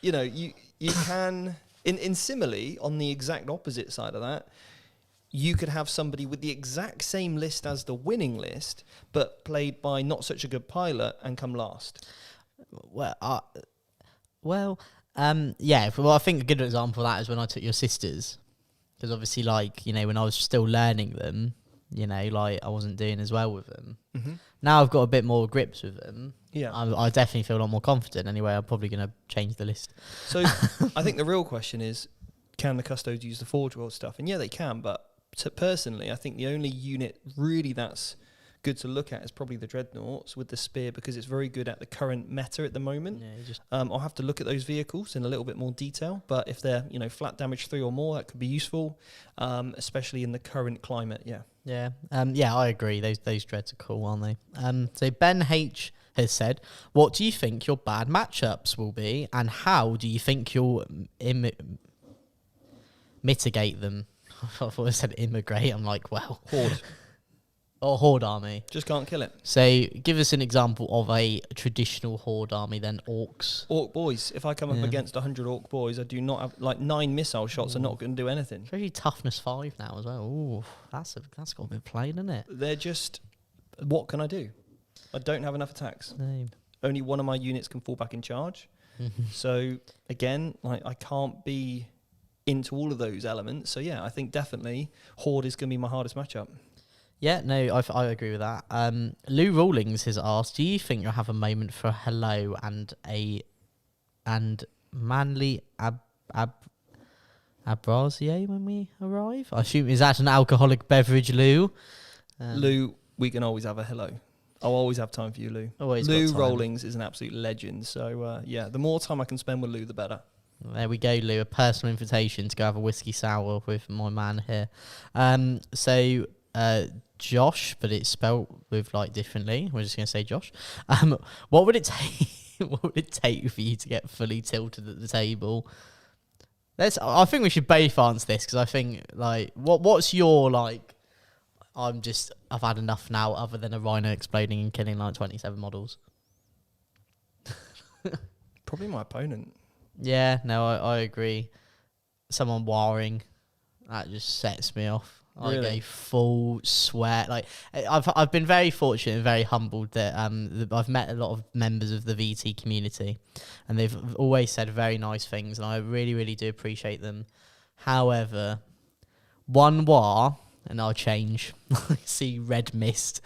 you can, in simile, on the exact opposite side of that, you could have somebody with the exact same list as the winning list, but played by not such a good pilot and come last. Well, I think a good example of that is when I took your sisters. Because obviously, when I was still learning them, I wasn't doing as well with them. Mm-hmm. Now I've got a bit more grips with them. Yeah, I definitely feel a lot more confident. Anyway, I'm probably going to change the list. So I think the real question is, can the Custodes use the Forge World stuff? And yeah, they can. But personally, I think the only unit really that's good to look at is probably the Dreadnoughts with the spear, because it's very good at the current meta at the moment. Yeah, I'll have to look at those vehicles in a little bit more detail, but if they're flat damage 3 or more, that could be useful, especially in the current climate. I agree, those dreads are cool, aren't they? So Ben H has said, what do you think your bad matchups will be, and how do you think you'll mitigate them? I thought I said immigrate. I'm like, well, Horde. Or Horde army. Just can't kill it. So give us an example of a traditional Horde army then. Orcs. Orc boys. If I come up against 100 Orc boys, I do not have 9 missile shots. Are not going to do anything. Especially toughness 5 now as well. Ooh, that's got a bit plain, isn't it? They're just, what can I do? I don't have enough attacks. Same. Only one of my units can fall back in charge. So again, I can't be into all of those elements. So yeah, I think definitely Horde is going to be my hardest matchup. Yeah, no, I agree with that. Lou Rawlings has asked, do you think you'll have a moment for a hello and manly abrasier when we arrive? I assume, is that an alcoholic beverage, Lou? Lou, we can always have a hello. I'll always have time for you, Lou. Lou Rawlings is an absolute legend. So, the more time I can spend with Lou, the better. There we go, Lou. A personal invitation to go have a whiskey sour with my man here. Josh, but it's spelled with differently. We're just going to say Josh. What would it take? What would it take for you to get fully tilted at the table? I think we should both answer this, because I think what's your I've had enough now, other than a rhino exploding and killing 27 models. Probably my opponent. Yeah, no, I agree. Someone warring, that just sets me off. Really? I go full sweat. I've been very fortunate and very humbled that I've met a lot of members of the VT community, and they've always said very nice things, and I really, really do appreciate them. However, one war, and I'll change. I see red mist.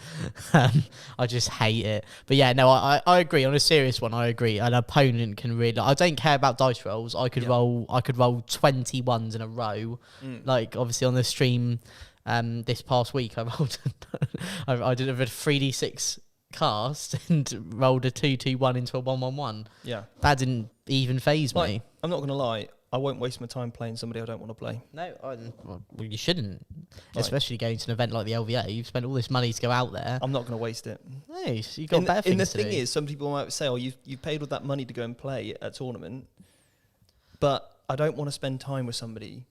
I just hate it. But yeah, no, I agree. On a serious one, I agree. An opponent can really... I don't care about dice rolls. I could roll 20 ones in a row. Obviously on the stream this past week I rolled I did a 3d6 cast and rolled a 2-2-1 into a 1-1-1. Yeah. That didn't even phase me. I'm not going to lie. I won't waste my time playing somebody I don't want to play. No, well, you shouldn't. Especially going to an event like the LVA. You've spent all this money to go out there. I'm not going to waste it. No, you've got better things to do. And the thing is, some people might say, oh, you've paid all that money to go and play at a tournament, but I don't want to spend time with somebody,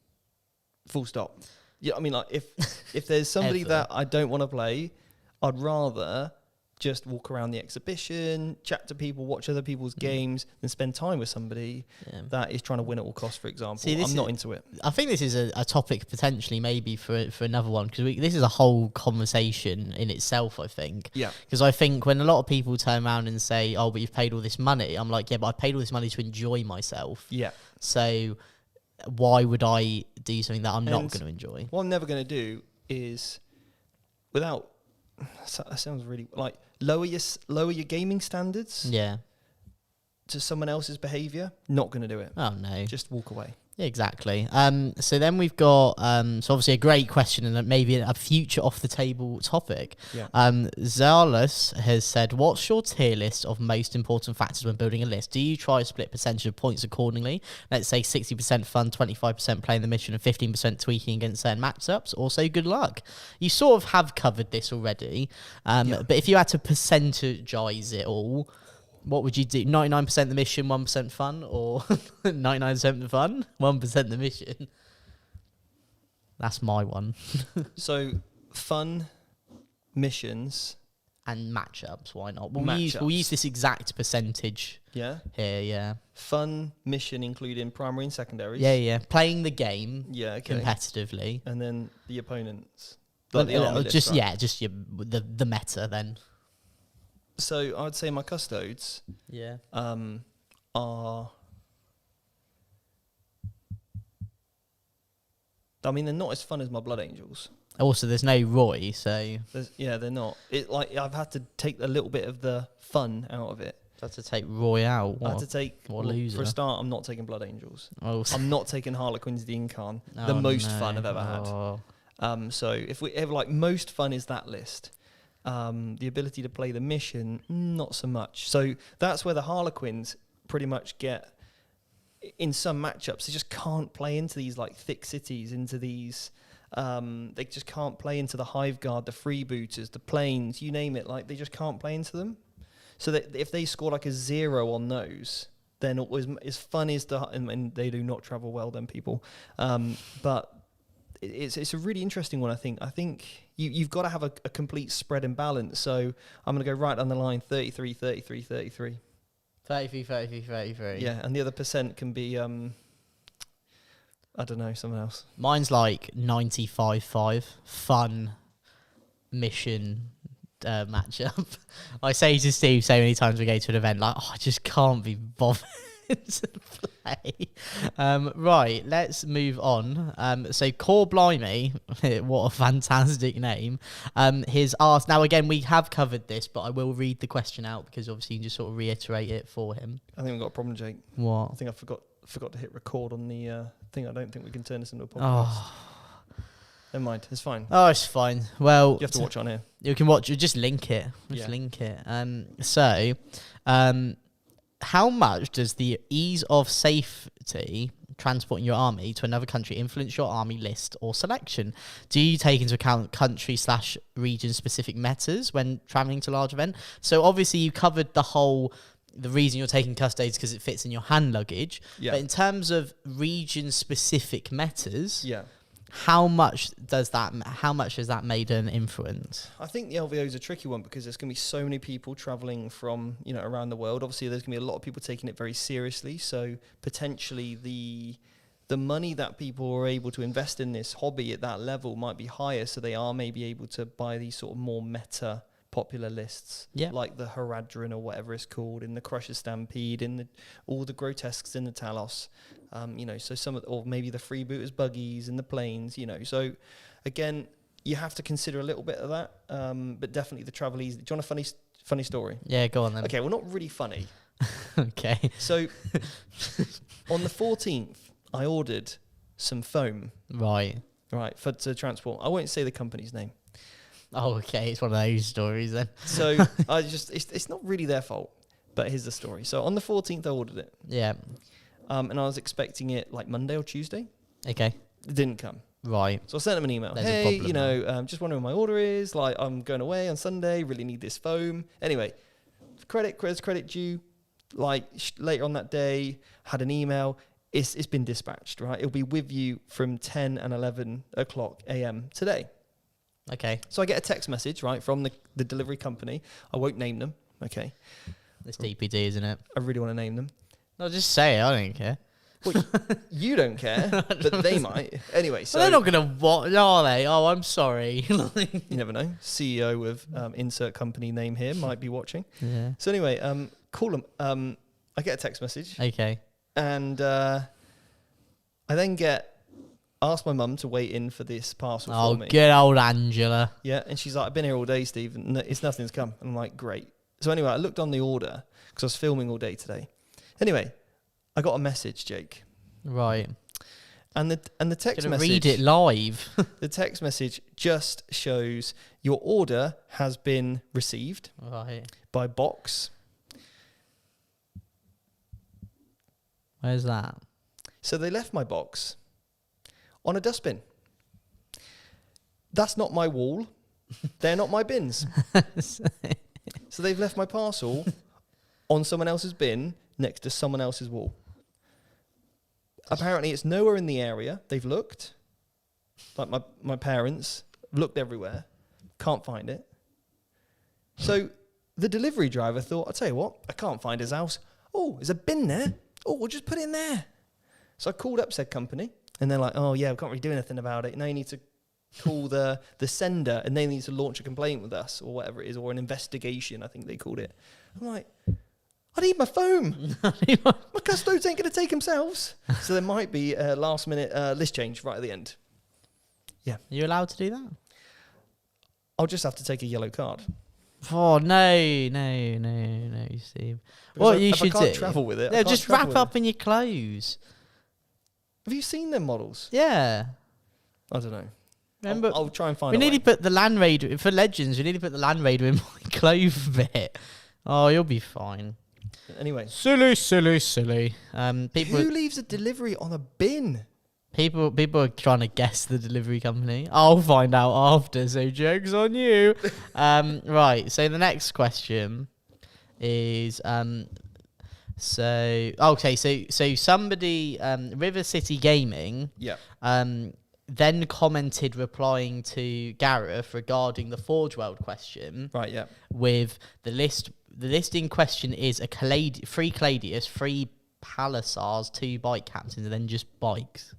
full stop. Yeah, I mean, like, if there's somebody that I don't want to play, I'd rather just walk around the exhibition, chat to people, watch other people's games, than spend time with somebody that is trying to win at all costs, for example. See, I'm not into it. I think this is a topic potentially maybe for another one, because this is a whole conversation in itself, I think. Yeah. Because I think when a lot of people turn around and say, oh, but you've paid all this money, I'm like, yeah, but I paid all this money to enjoy myself. Yeah. So why would I do something that I'm not going to enjoy? What I'm never going to do is, without... That sounds really like lower your gaming standards. Yeah. To someone else's behaviour. Not going to do it. Oh no. Just walk away. Yeah, exactly. So then we've got so obviously a great question and maybe a future off the table topic. Yeah. Zalus has said, what's your tier list of most important factors when building a list? Do you try to split percentage of points accordingly? Let's say 60% fun, 25% playing the mission, and 15% tweaking against certain matchups. Also, good luck. You sort of have covered this already, but if you had to percentagize it all, what would you do? 99% the mission, 1% fun, or 99% the fun, 1% the mission? That's my one. So, fun, missions, and matchups. Why not? We'll use this exact percentage. Yeah. Here, yeah. Fun, mission, including primary and secondaries. Yeah. Playing the game. Yeah. Okay. Competitively. And then the opponents. Like the army list, right? Just the meta then. So I'd say my custodes are... I mean, they're not as fun as my Blood Angels. Also, there's no Roy, so... they're not. I've had to take a little bit of the fun out of it. I had to take Roy out. I had to take... loser. For a start, I'm not taking Blood Angels. Oh. I'm not taking Harlequins the Incarn. The most fun I've ever had. So if we ever most fun is that list. The ability to play the mission, not so much. So that's where the Harlequins pretty much get, in some matchups, they just can't play into these thick cities, into these, they just can't play into the Hive Guard, the Freebooters, the Planes, you name it, they just can't play into them. So that if they score a 0 on those, then as fun as and they do not travel well, then people, but it's a really interesting one, I think. I think you've got to have a complete spread and balance. So I'm going to go right down the line, 33, 33, 33. 33, 33, 33. Yeah, and the other percent can be, I don't know, someone else. Mine's 95-5. Fun, mission, matchup. I say to Steve so many times we go to an event, I just can't be bothered to play. Right, let's move on. So Core Blimey, what a fantastic name. He's asked, now again, we have covered this, but I will read the question out because obviously you can just sort of reiterate it for him. I think we've got a problem, Jake. What? I think I forgot to hit record on the thing. I don't think we can turn this into a podcast. Oh. Never mind, it's fine. Oh, it's fine. Well, you have to watch on here. You can watch it. Just link it. Link it. How much does the ease of safety transporting your army to another country influence your army list or selection? Do you take into account country/region specific metas when traveling to a large event? So obviously you covered the reason you're taking custodes because it fits in your hand luggage. Yeah. But in terms of region specific metas, how much has that made an influence? I think the LVO is a tricky one because there's going to be so many people traveling from around the world. Obviously, there's going to be a lot of people taking it very seriously. So potentially the money that people are able to invest in this hobby at that level might be higher. So they are maybe able to buy these sort of more meta popular lists, like the Haradrim or whatever it's called, in the Crusher Stampede, in all the Grotesques in the Talos. So some or maybe the Freebooters buggies and the Planes, So again, you have to consider a little bit of that, but definitely the Travel Easy. Do you want a funny story? Yeah, go on then. Okay, well, not really funny. Okay. So on the 14th, I ordered some foam. Right. right, to transport. I won't say the company's name. Oh, okay. It's one of those stories then. So it's not really their fault, but here's the story. So on the 14th, I ordered it. Yeah. And I was expecting it like Monday or Tuesday. Okay. It didn't come. Right. So I sent them an email. There's a hey, problem just wondering what my order is. Like, I'm going away on Sunday. Really need this foam. Anyway, credit due. Like later on that day, had an email. It's been dispatched. Right, it'll be with you from 10 and 11 o'clock a.m. today. Okay. So I get a text message right from the delivery company. I won't name them. Okay. It's DPD, isn't it? I really want to name them. No, just say it. I don't care. Well, you don't care, but they might. Anyway, so they're not gonna what? Are they? Oh, I'm sorry. You never know. CEO of insert company name here might be watching. Yeah. So anyway, call them. I get a text message. Okay. And I then asked my mum to wait in for this parcel for me. Oh, good old Angela. Yeah, and she's like, I've been here all day, Steve, and nothing's come. And I'm like, great. So anyway, I looked on the order because I was filming all day today. Anyway, I got a message, Jake. Right. And the text message. Read it live. The text message just shows your order has been received by box. Where's that? So they left my box on a dustbin. That's not my wall. They're not my bins. So they've left my parcel on someone else's bin next to someone else's wall. Apparently it's nowhere in the area. They've looked. Like my parents looked everywhere. Can't find it. So the delivery driver thought, I'll tell you what, I can't find his house. Oh, there's a bin there. Oh, we'll just put it in there. So I called up said company, and they're like, oh, yeah, we can't really do anything about it. Now you need to call the sender, and they need to launch a complaint with us, or whatever it is, or an investigation, I think they called it. I'm like, I need my foam. My custos ain't going to take themselves. So there might be a last-minute list change right at the end. Yeah. Are you allowed to do that? I'll just have to take a yellow card. Oh, no, Steve. Because you if should I can't do... travel with it. No, just wrap up in your clothes. Have you seen them models? Yeah. I don't know. Remember, I'll try and find we a nearly way. put the Land Raider... For Legends, we nearly put the Land Raider in my clothes bit. Oh, you'll be fine. Anyway. Silly. People... Who leaves a delivery on a bin? People are trying to guess the delivery company. I'll find out after, so joke's on you. Right, so the next question is... So somebody... River City Gaming... Yeah. Then commented replying to Gareth regarding the Forge World question. Right, yeah. With the list in question is a free Caladius, 3 Palisars, 2 bike captains, and then just bikes.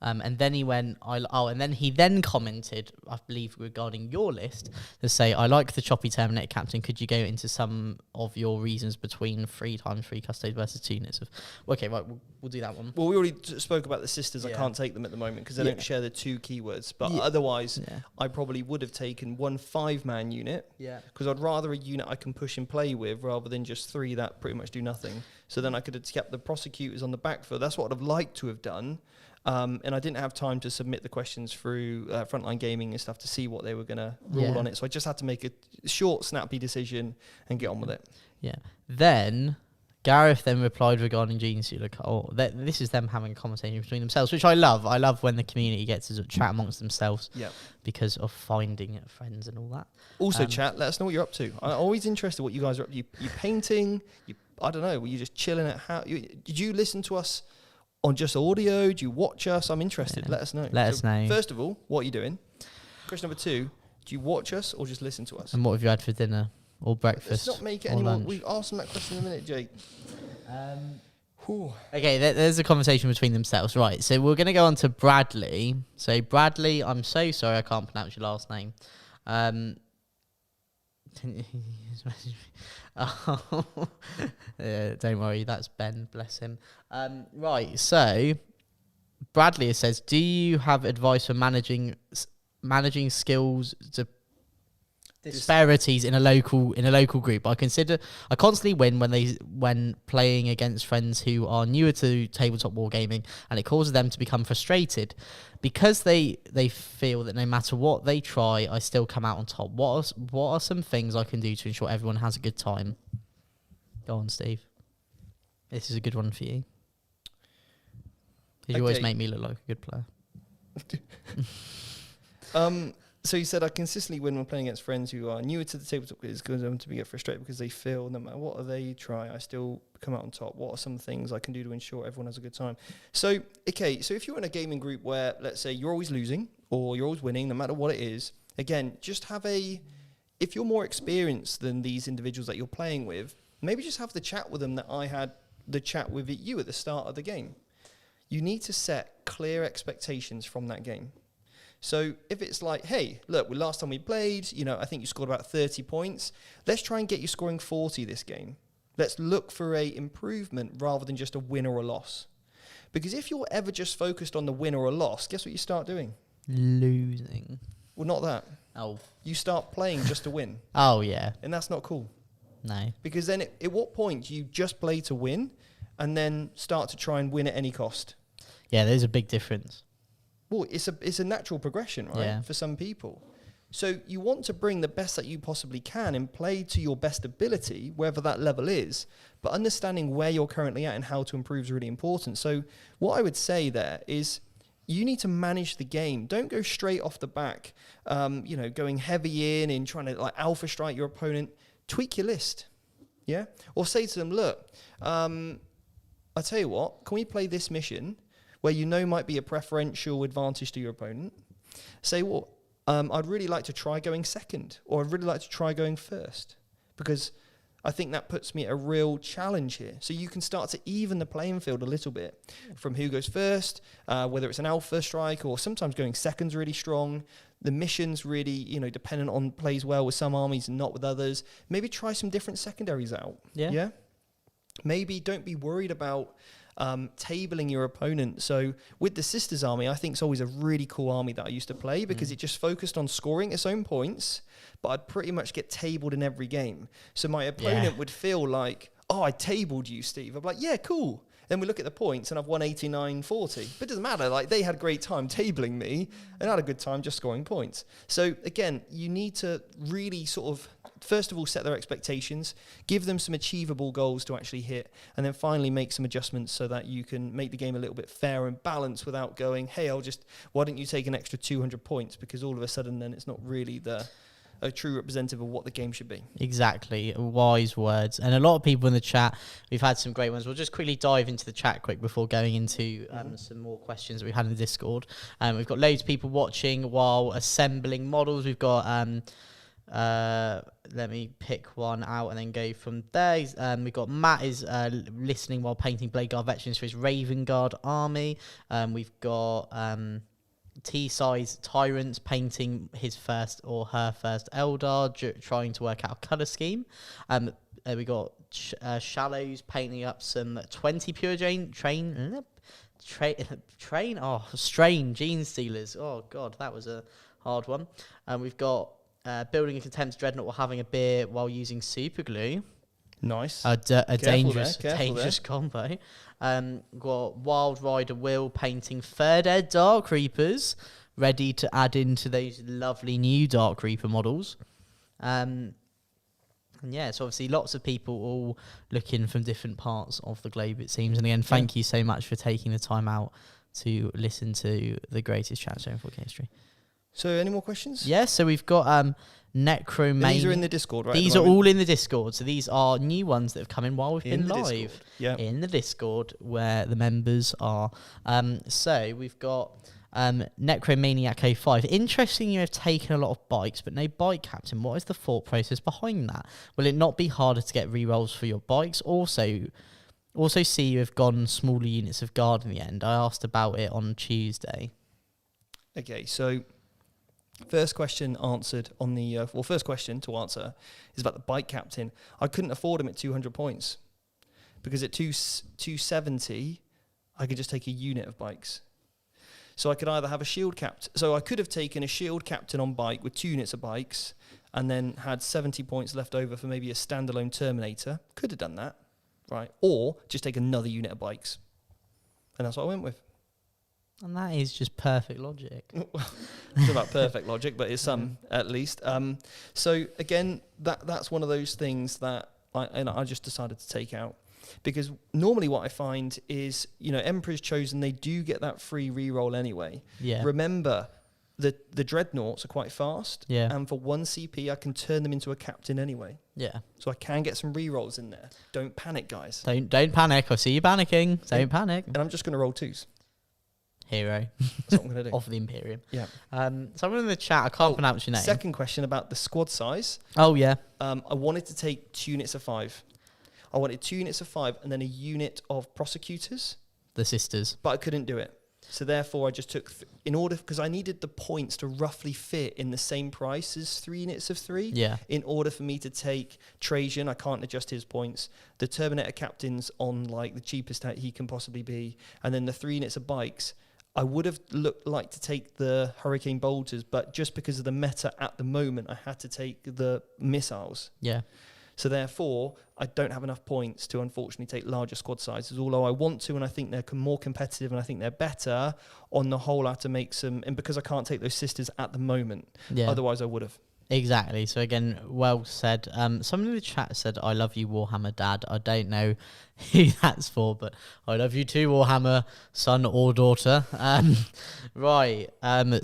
And then he went, and then he commented, I believe, regarding your list, to say, I like the choppy Terminator captain. Could you go into some of your reasons between 3 times 3 custodes versus 2 units of... Okay, right, we'll do that one. Well, we already spoke about the sisters. Yeah. I can't take them at the moment because they don't share the 2 keywords. But Yeah. otherwise, Yeah. I probably would have taken 1 5-man unit. Yeah. Because I'd rather a unit I can push and play with rather than just 3 that pretty much do nothing. So then I could have kept the prosecutors on the back foot. That's what I'd have liked to have done. And I didn't have time to submit the questions through Frontline Gaming and stuff to see what they were going to rule on it. So I just had to make a short, snappy decision and get on with it. Yeah. Then Gareth then replied regarding Gene Suler. This is them having a conversation between themselves, which I love. I love when the community gets to chat amongst themselves because of finding friends and all that. Also, chat, let us know what you're up to. I'm always interested what you guys are up to. You painting? I don't know. Were you just chilling at house? Did you listen to us on just audio? Do you watch us? I'm interested. Let us know. Let us know. First of all, what are you doing? Question number 2, do you watch us or just listen to us? And what have you had for dinner or breakfast? Let's not make it or any more. lunch? We'll ask them that question in a minute, Jake. Okay, there's a conversation between themselves. Right, so we're going to go on to Bradley. So Bradley, I'm so sorry I can't pronounce your last name. Don't worry, that's Ben, bless him. Right, so Bradley says, do you have advice for managing skills to disparities in a local group. I constantly win when playing against friends who are newer to tabletop wargaming, and it causes them to become frustrated because they feel that no matter what they try, I still come out on top. What are some things I can do to ensure everyone has a good time? Go on, Steve. This is a good one for you. You always make me look like a good player. So you said I consistently win when playing against friends who are newer to the tabletop. It's going to them to get frustrated because they feel no matter what they try, I still come out on top. What are some things I can do to ensure everyone has a good time? So if you're in a gaming group where, let's say, you're always losing or you're always winning, no matter what it is, again, just if you're more experienced than these individuals that you're playing with, maybe just have the chat with them that I had the chat with you at the start of the game. You need to set clear expectations from that game. So if it's like, hey, look, last time we played, I think you scored about 30 points. Let's try and get you scoring 40 this game. Let's look for a improvement rather than just a win or a loss. Because if you're ever just focused on the win or a loss, guess what you start doing? Losing. Well, not that. Oh. You start playing just to win. Oh, yeah. And that's not cool. No. Because then at what point do you just play to win and then start to try and win at any cost? Yeah, there's a big difference. Well, it's a natural progression, right? Yeah. For some people. So you want to bring the best that you possibly can and play to your best ability, wherever that level is, but understanding where you're currently at and how to improve is really important. So what I would say there is you need to manage the game. Don't go straight off the back, going heavy in trying to like alpha strike your opponent. Tweak your list, yeah? Or say to them, look, I tell you what, can we play this mission where might be a preferential advantage to your opponent? Say, well, I'd really like to try going second, or I'd really like to try going first, because I think that puts me at a real challenge here. So you can start to even the playing field a little bit from who goes first, whether it's an alpha strike, or sometimes going second's really strong. The mission's really, dependent on plays well with some armies and not with others. Maybe try some different secondaries out. Yeah? Maybe don't be worried about tabling your opponent. So with the Sisters army, I think it's always a really cool army that I used to play because it just focused on scoring its own points, but I'd pretty much get tabled in every game. So my opponent would feel like, oh, I tabled you, Steve. I'm like, yeah, cool. Then we look at the points and I've won 89-40. But it doesn't matter. Like, they had a great time tabling me and I had a good time just scoring points. So again, you need to really sort of, first of all, set their expectations, give them some achievable goals to actually hit, and then finally make some adjustments so that you can make the game a little bit fair and balanced without going, hey, why don't you take an extra 200 points? Because all of a sudden then it's not really a true representative of what the game should be. Exactly. Wise words. And a lot of people in the chat, we've had some great ones. We'll just quickly dive into the chat quick before going into some more questions that we had in the Discord. We've got loads of people watching while assembling models. We've got, let me pick one out and then go from there. We've got Matt is listening while painting Blade Guard veterans for his Raven Guard army. We've got T-size Tyrants painting his first or her first Eldar, trying to work out a colour scheme. We got Shallows painting up some 20 Pure Strain Gene Stealers. Oh god, that was a hard one. We've got building a Contempt Dreadnought while having a beer while using super glue. Nice. A dangerous combo. Got Wild Rider Will painting Third Ed Dark Reapers, ready to add into those lovely new Dark Reaper models. And yeah, so obviously lots of people all looking from different parts of the globe, it seems. And again, thank you so much for taking the time out to listen to the greatest chat show in 4K history. So any more questions? Yes, so we've got Necromania. These are in the Discord, right? These are all in the Discord. So these are new ones that have come in while we've been live. In the Discord where the members are. So we've got Necromaniac 05. Interesting, you have taken a lot of bikes, but no bike captain. What is the thought process behind that? Will it not be harder to get rerolls for your bikes? Also see you have gone smaller units of guard in the end. I asked about it on Tuesday. Okay, so first question answered on the... first question to answer is about the bike captain. I couldn't afford him at 200 points because at 270, I could just take a unit of bikes. So I could either have a shield captain... So I could have taken a shield captain on bike with 2 units of bikes and then had 70 points left over for maybe a standalone Terminator, could have done that, right? Or just take another unit of bikes. And that's what I went with. And that is just perfect logic. It's about perfect logic, but it's some at least. So again, that's one of those things that I just decided to take out, because normally what I find is, Emperor's Chosen, they do get that free reroll anyway. Yeah. Remember, the Dreadnoughts are quite fast. Yeah. And for 1 CP, I can turn them into a captain anyway. Yeah. So I can get some rerolls in there. Don't panic, guys. Don't panic. I see you panicking. Don't panic. And I'm just going to roll 2s. Hero. That's what I'm going to do. Of the Imperium. Yeah. Someone in the chat, I can't pronounce your name. Second question about the squad size. Oh, yeah. I wanted to take 2 units of 5. I wanted 2 units of 5 and then a unit of prosecutors. The sisters. But I couldn't do it. So therefore, I just took, because I needed the points to roughly fit in the same price as 3 units of 3. Yeah. In order for me to take Trajan, I can't adjust his points. The Terminator captains on like the cheapest that he can possibly be. And then the 3 units of bikes. I would have liked to take the Hurricane Bolters, but just because of the meta at the moment, I had to take the missiles. Yeah. So therefore, I don't have enough points to unfortunately take larger squad sizes, although I want to, and I think they're more competitive, and I think they're better. On the whole, I have to make some, and because I can't take those sisters at the moment, otherwise I would have. Exactly. So again, well said. Someone in the chat said, "I love you, Warhammer Dad." I don't know who that's for, but I love you too, Warhammer, son or daughter. Right.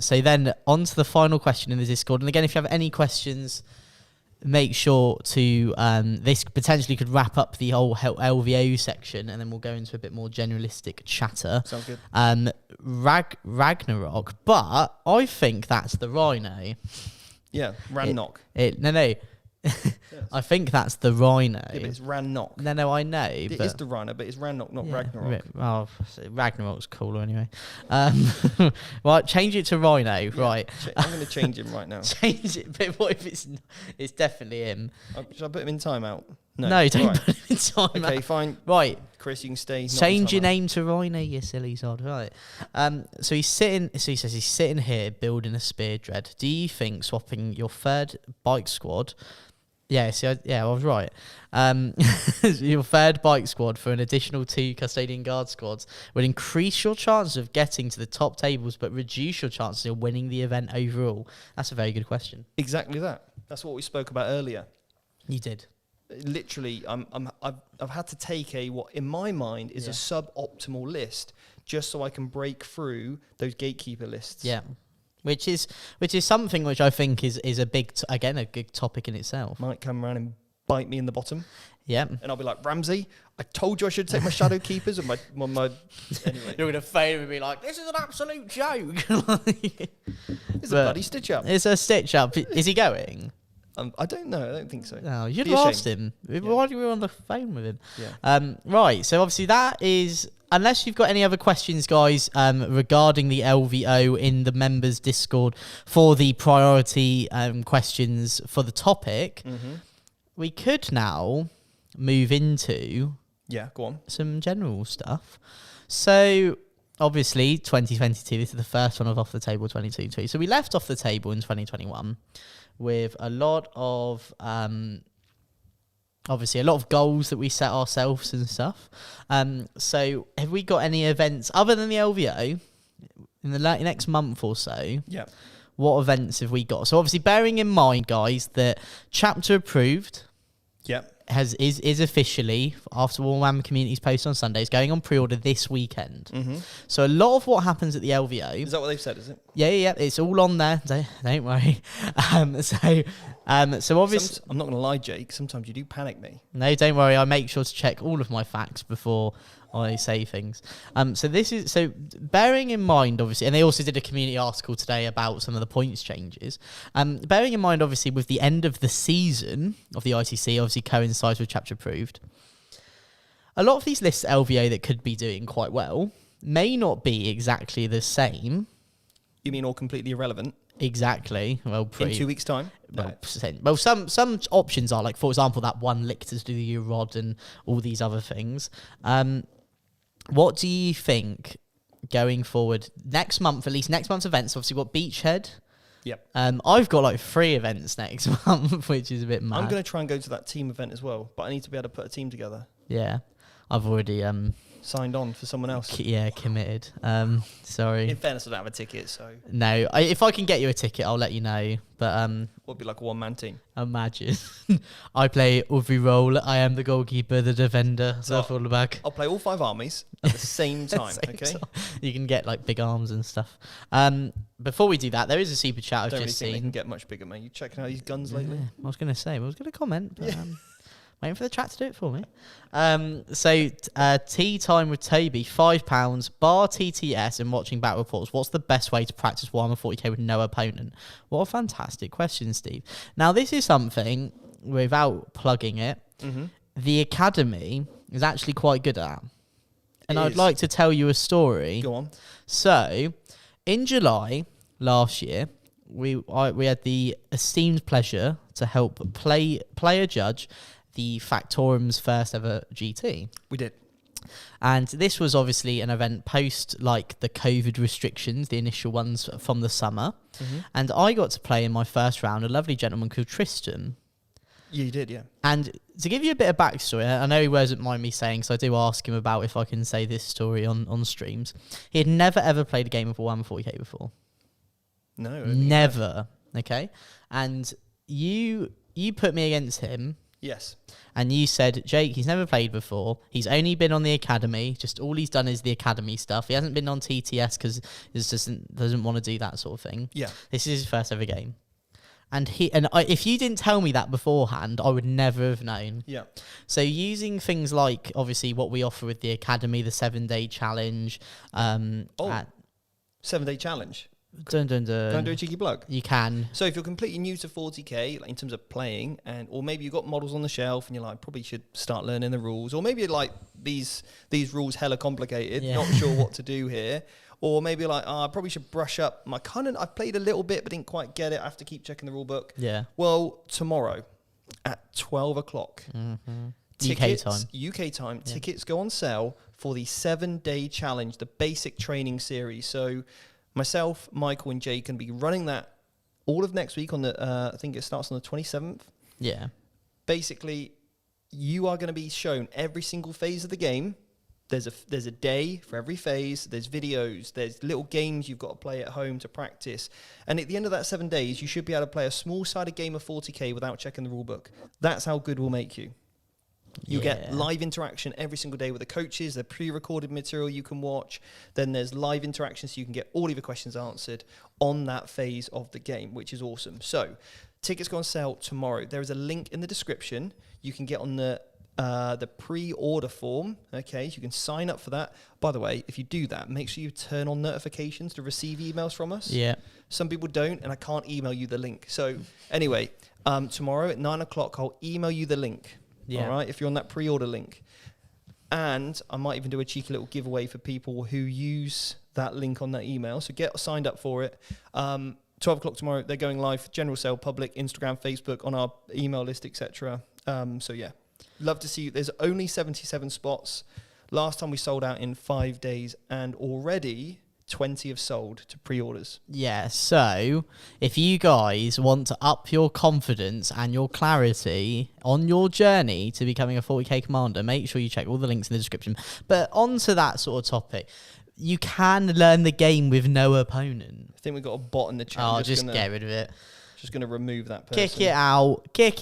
So then on to the final question in the Discord. And again, if you have any questions, make sure to this potentially could wrap up the whole LVO section, and then we'll go into a bit more generalistic chatter. Sounds good. Ragnarok, but I think that's the Rhino. Yeah, Rannok. No. Yes. I think that's the Rhino. Yeah, but it's Rannok. No, I know. It is the Rhino, but it's Rannok, not Ragnarok. Well, Ragnarok's cooler anyway. Right, change it to Rhino. Yeah, right. I'm going to change him right now. Change it, but what if it's definitely him? Should I put him in timeout? No, don't put him in timeout. Okay, fine. Right. Chris, you can stay. Change your name to Rhino, you silly sod. Right. So he says he's sitting here building a spear dread. Do you think swapping your 3rd bike squad? Yeah, I was right. Your 3rd bike squad for an additional 2 custodian guard squads would increase your chances of getting to the top tables, but reduce your chances of winning the event overall? That's a very good question. Exactly that. That's what we spoke about earlier. You did. Literally, I've had to take what in my mind is a suboptimal list just so I can break through those gatekeeper lists. Yeah. Which is something which I think is a big a good topic in itself. Might come around and bite me in the bottom. Yeah. And I'll be like, Ramsey, I told you I should take my shadow keepers and my anyway. You're gonna fail and be like, this is an absolute joke. It's a bloody stitch up. It's a stitch up. Is he going? I don't know. I don't think so. No, you'd have asked him. Yeah. Why were we on the phone with him? Yeah. Right. So obviously that is. Unless you've got any other questions, guys, regarding the LVO in the members' Discord for the priority questions for the topic, we could now move into go on. some general stuff. So obviously 2022, this is the first one of Off the Table 2022. So we left off the table in 2021 with a lot of obviously a lot of goals that we set ourselves and stuff. So have we got any events other than the LVO in the next month or so? Yeah. What events have we got? So obviously bearing in mind, guys, that chapter approved is officially, after Warhammer Community's post on Sunday, is going on pre-order this weekend. So a lot of what happens at the LVO... Is that what they've said, is it? Yeah, it's all on there. Don't worry. So obviously... I'm not going to lie, Jake. Sometimes you do panic me. No, don't worry. I make sure to check all of my facts before I say things. So bearing in mind, obviously, and they also did a community article today about some of the points changes. Bearing in mind, obviously, with the end of the season of the ITC, obviously coincides with chapter approved. A lot of these lists at LVO that could be doing quite well may not be exactly the same. You mean all completely irrelevant? Exactly. Well, in 2 weeks' time? Well, some options are, like, for example, that one Lictors do the Rod and all these other things. What do you think going forward next month, at least next month's events? Obviously, we've got Beachhead Yep. I've got like 3 events next month, which is a bit mad. I'm going to try and go to that team event as well, but I need to be able to put a team together. Yeah, I've already Signed on for someone else. committed. Sorry. In fairness, I don't have a ticket, so No, if I can get you a ticket, I'll let you know. But it'll be like a one-man team. imagine I play every role. I am the goalkeeper, the defender, the fullback. I'll play all 5 armies at the same time. Same Okay. time. You can get like big arms and stuff. Before we do that, there is a super chat I've Don't really just think they seen. can get much bigger, mate. You checking out these guns lately? Yeah, I was going to comment, but waiting for the chat to do it for me. Tea time with Toby, £5, bar TTS and watching back reports. What's the best way to practice Warhammer 40k with no opponent? What a fantastic question, Steve. Now, this is something, without plugging it, the Academy is actually quite good at. And I'd like to tell you a story. Go on. So, in July last year, we had the esteemed pleasure to help player judge the Factorum's first ever GT. We did. And this was obviously an event post like the COVID restrictions, the initial ones from the summer. And I got to play in my first round a lovely gentleman called Tristan. Yeah, you did, yeah. And to give you a bit of backstory, I know he doesn't mind me saying, so I do ask him about if I can say this story on streams. He had never ever played a game of Warhammer 40k before. No. Never. Okay. And you put me against him. Yes. And you said, Jake, he's never played before. He's only been on the Academy. Just all he's done is the Academy stuff. He hasn't been on TTS because he doesn't want to do that sort of thing. Yeah. This is his first ever game. And if you didn't tell me that beforehand, I would never have known. Yeah. So using things like, obviously, what we offer with the Academy, the 7-day challenge. 7-day challenge. Dun, dun, dun. Can I do a cheeky plug? You can. So if you're completely new to 40k, like in terms of playing, or maybe you've got models on the shelf and you're like, probably should start learning the rules, or maybe you're like, these rules hella complicated, not sure what to do here, or maybe you're like, I probably should brush up my I've played a little bit but didn't quite get it. I have to keep checking the rule book. Yeah. Well, tomorrow at 12 o'clock, UK time. Yeah. Tickets go on sale for the 7-day challenge, the basic training series. So myself, Michael, and Jay can be running that all of next week on the, I think it starts on the 27th. Yeah. Basically, you are going to be shown every single phase of the game. There's a day for every phase. There's videos. There's little games you've got to play at home to practice. And at the end of that 7 days, you should be able to play a small-sided game of 40k without checking the rule book. That's how good we'll make you. You get live interaction every single day with the coaches, the pre-recorded material you can watch. Then there's live interaction so you can get all of your questions answered on that phase of the game, which is awesome. So tickets go on sale tomorrow. There is a link in the description. You can get on the pre-order form. Okay, so you can sign up for that. By the way, if you do that, make sure you turn on notifications to receive emails from us. Yeah. Some people don't, and I can't email you the link. So anyway, tomorrow at 9 o'clock, I'll email you the link. Yeah. All right, if you're on that pre-order link. And I might even do a cheeky little giveaway for people who use that link on that email. So get signed up for it. 12 o'clock tomorrow, they're going live, general sale, public, Instagram, Facebook, on our email list, etc. So yeah, love to see you. There's only 77 spots. Last time we sold out in 5 days, and already 20 have sold to pre-orders. Yeah, so if you guys want to up your confidence and your clarity on your journey to becoming a 40k commander, make sure you check all the links in the description. But on to that sort of topic, you can learn the game with no opponent. I think we've got a bot in the chat. Oh, just get rid of it. Just going to remove that person. Kick it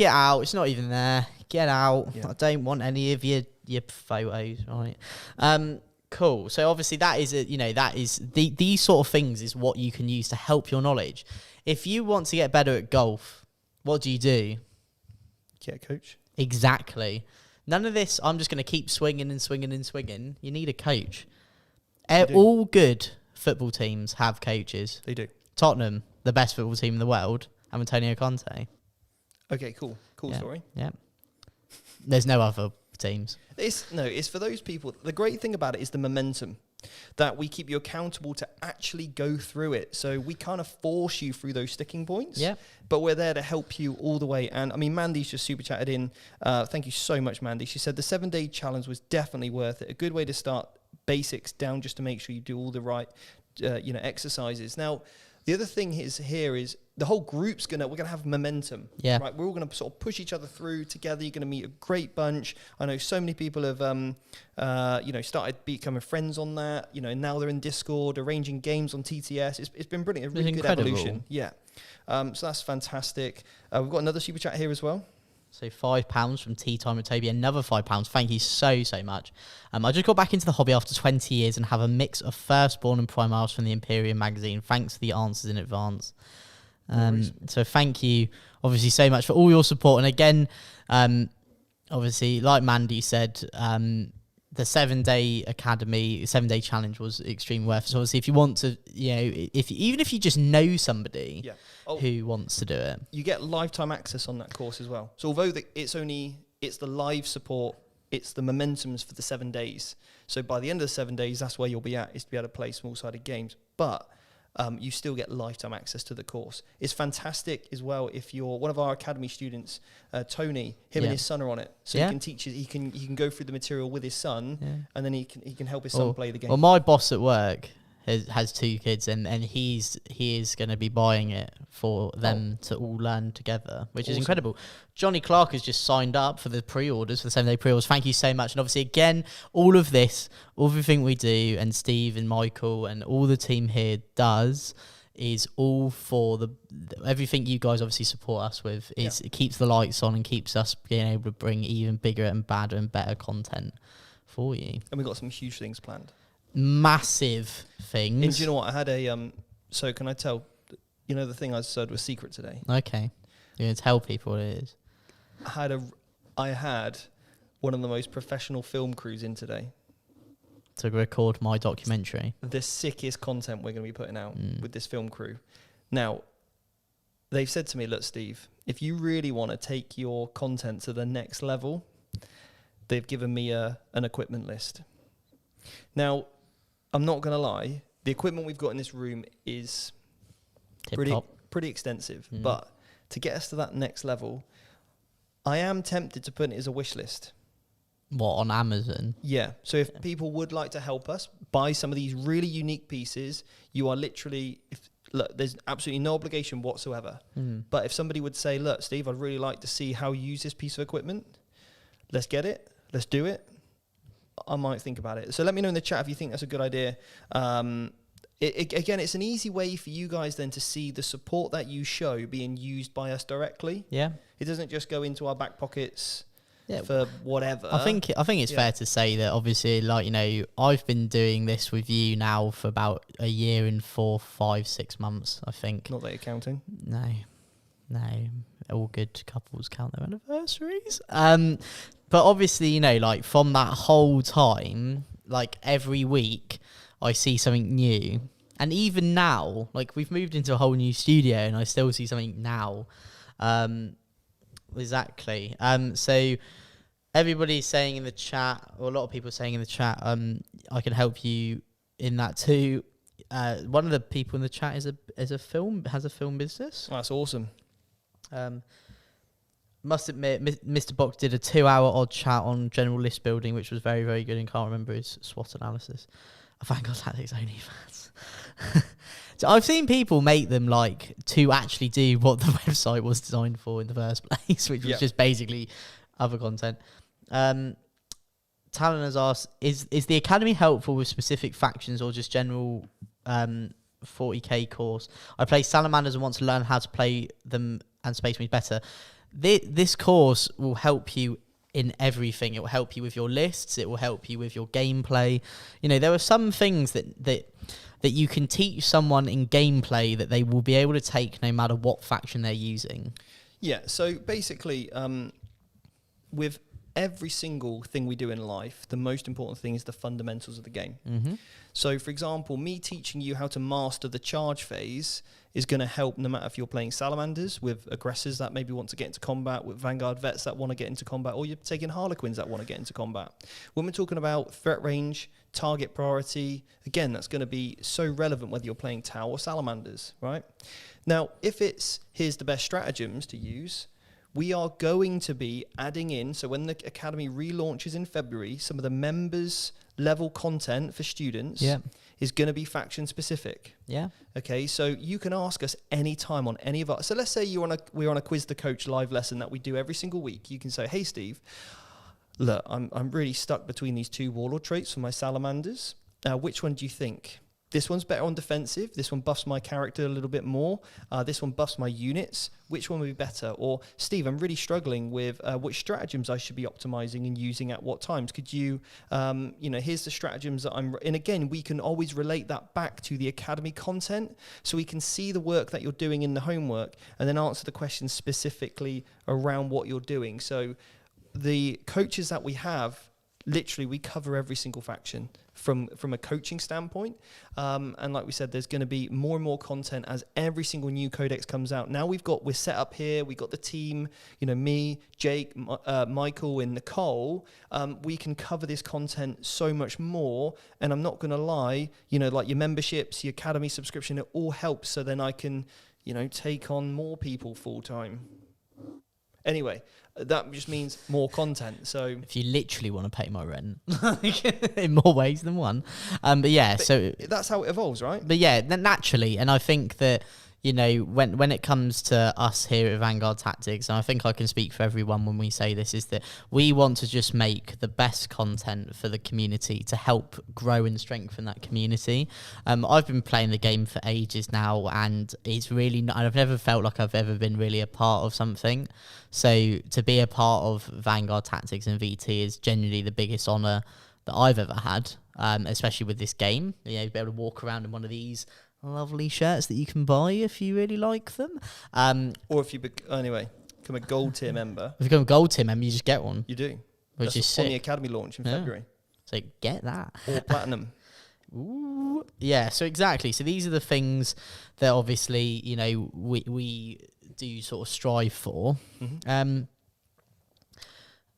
out. It's not even there. Get out. Yeah. I don't want any of your photos, right? Cool. So obviously that is, these sort of things is what you can use to help your knowledge. If you want to get better at golf, what do? Get a coach. Exactly. None of this, I'm just going to keep swinging and swinging and swinging. You need a coach. All good football teams have coaches. They do. Tottenham, the best football team in the world, have Antonio Conte. Okay, cool. Cool story. Yeah. There's no other teams. It's for those people. The great thing about it is the momentum, that we keep you accountable to actually go through it. So we kind of force you through those sticking points. Yeah. But we're there to help you all the way. And I mean, Mandy's just super chatted in. Thank you so much, Mandy. She said the 7-day challenge was definitely worth it. A good way to start basics down just to make sure you do all the right, exercises. Now, the other thing here is the whole group's we're gonna have momentum. Yeah. Right. We're all gonna sort of push each other through together. You're gonna meet a great bunch. I know so many people have, started becoming friends on that. Now they're in Discord, arranging games on TTS. It's been brilliant. A really good evolution. Yeah. So that's fantastic. We've got another super chat here as well. So £5 from Tea Time with Toby, another £5. Thank you so much. I just got back into the hobby after 20 years and have a mix of Firstborn and Primars from the Imperium magazine. Thanks for the answers in advance. So thank you, obviously, so much for all your support. And again, obviously, like Mandy said, the 7-day academy, 7-day challenge was extremely worth it. So obviously, if you want to, even if you just know somebody who wants to do it, you get lifetime access on that course as well. So although it's the live support, it's the momentums for the 7 days. So by the end of the 7 days, that's where you'll be at, is to be able to play small-sided games. But you still get lifetime access to the course. It's fantastic as well if you're one of our academy students, Tony, him and his son are on it. So he can teach he can go through the material with his son, and then he can help his son play the game. Well, my boss at work has 2 kids, and he is going to be buying it for them to all learn together, which is incredible. Johnny Clark has just signed up for the pre-orders, for the 7-day pre-orders. Thank you so much. And obviously, again, all of this, everything we do, and Steve and Michael and all the team here does, is all for everything you guys obviously support us with. It keeps the lights on and keeps us being able to bring even bigger and badder and better content for you. And we've got some huge things planned. Massive things. And do you know what? I had a so can I tell, the thing I said was secret today. Okay. You're going to tell people what it is. I had one of the most professional film crews in today to record my documentary. The sickest content we're going to be putting out with this film crew. Now, they've said to me, look, Steve, if you really want to take your content to the next level, they've given me an equipment list. Now, I'm not going to lie, the equipment we've got in this room is pretty extensive. But to get us to that next level, I am tempted to put it as a wish list. What, on Amazon? Yeah. So if people would like to help us buy some of these really unique pieces, you are literally, look, there's absolutely no obligation whatsoever. But if somebody would say, look, Steve, I'd really like to see how you use this piece of equipment, let's get it, let's do it, I might think about it. So let me know in the chat if you think that's a good idea. Again, it's an easy way for you guys then to see the support that you show being used by us directly. Yeah. It doesn't just go into our back pockets for whatever. I think it's fair to say that obviously, I've been doing this with you now for about a year and 4, 5, 6 months, I think. Not that you're counting. No. All good couples count their anniversaries. But obviously, from that whole time, every week, I see something new. And even now, we've moved into a whole new studio and I still see something now. Exactly. So everybody's saying in the chat, or a lot of people are saying in the chat, I can help you in that too. One of the people in the chat has a film business. Oh, that's awesome. Must admit, Mr. Box did a 2-hour odd chat on general list building, which was very, very good, and can't remember his SWOT analysis. Vanguard Tactics only fans. So I've seen people make them to actually do what the website was designed for in the first place, which was just basically other content. Talon has asked, is the Academy helpful with specific factions or just general 40k course? I play Salamanders and want to learn how to play them and Space Marines better. This course will help you in everything. It will help you with your lists. It will help you with your gameplay. There are some things that you can teach someone in gameplay that they will be able to take no matter what faction they're using. Yeah, so basically, with every single thing we do in life, the most important thing is the fundamentals of the game. Mm-hmm. So, for example, me teaching you how to master the charge phase is going to help no matter if you're playing Salamanders with aggressors that maybe want to get into combat, with Vanguard vets that want to get into combat, or you're taking Harlequins that want to get into combat. When we're talking about threat range, target priority, again, that's going to be so relevant whether you're playing Tau or Salamanders, right? Now, if it's here's the best stratagems to use, we are going to be adding in, so when the Academy relaunches in February, some of the members level content for students is going to be faction specific. Yeah. Okay, so you can ask us anytime on any of our. So let's say we're on a Quiz the Coach live lesson that we do every single week. You can say, hey Steve, look, I'm really stuck between these two warlord traits for my salamanders. Which one do you think? This one's better on defensive. This one buffs my character a little bit more. This one buffs my units. Which one would be better? Or, Steve, I'm really struggling with which stratagems I should be optimizing and using at what times. Could you, here's the stratagems that and again, we can always relate that back to the academy content, so we can see the work that you're doing in the homework and then answer the questions specifically around what you're doing. So the coaches that we have, literally, we cover every single faction from a coaching standpoint. And like we said, there's going to be more and more content as every single new codex comes out. Now we're set up here. We've got the team, me, Jake, Michael, and Nicole. We can cover this content so much more. And I'm not going to lie, like your memberships, your academy subscription, it all helps. So then I can, take on more people full time. Anyway, that just means more content. So if you literally want to pay my rent in more ways than one, so that's how it evolves, right? But yeah, naturally, and I think that when it comes to us here at Vanguard Tactics, and I think I can speak for everyone when we say this, is that we want to just make the best content for the community to help grow and strengthen that community. I've been playing the game for ages now, and it's really I've never felt like I've ever been really a part of something. So to be a part of Vanguard Tactics and VT is genuinely the biggest honour that I've ever had, especially with this game. Be able to walk around in one of these lovely shirts that you can buy if you really like them. Or if you become a gold tier member. If you become a gold tier member, you just get one. You do. Which is sick. On the academy launch in February. So get that. Or platinum. Ooh. Yeah, so exactly. So these are the things that obviously, we do sort of strive for. Mm-hmm.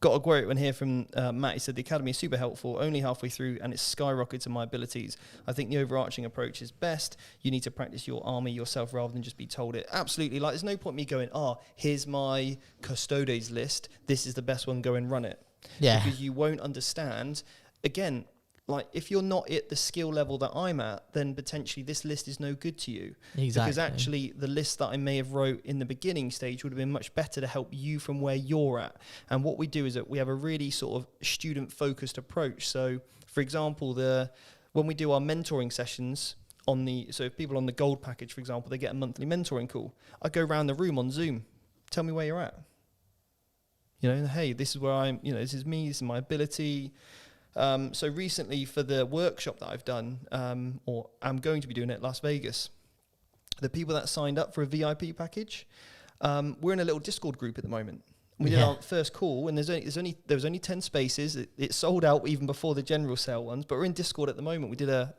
Got a great one here from Matt. He said, the academy is super helpful, only halfway through, and it's skyrocketed my abilities. I think the overarching approach is best. You need to practice your army yourself rather than just be told it. Absolutely. Like, there's no point me going, here's my custodes list. This is the best one. Go and run it. Yeah. Because you won't understand. Again, like, if you're not at the skill level that I'm at, then potentially this list is no good to you. Exactly. Because actually the list that I may have wrote in the beginning stage would have been much better to help you from where you're at. And what we do is that we have a really sort of student-focused approach. So, for example, when we do our mentoring sessions, so if people on the gold package, for example, they get a monthly mentoring call, I go around the room on Zoom, tell me where you're at. Hey, this is where I'm, this is me, this is my ability. So recently for the workshop that I've done, or I'm going to be doing it at Las Vegas, the people that signed up for a VIP package, we're in a little Discord group at the moment. We did our first call, and there was only 10 spaces. It sold out even before the general sale ones, but we're in Discord at the moment. We did a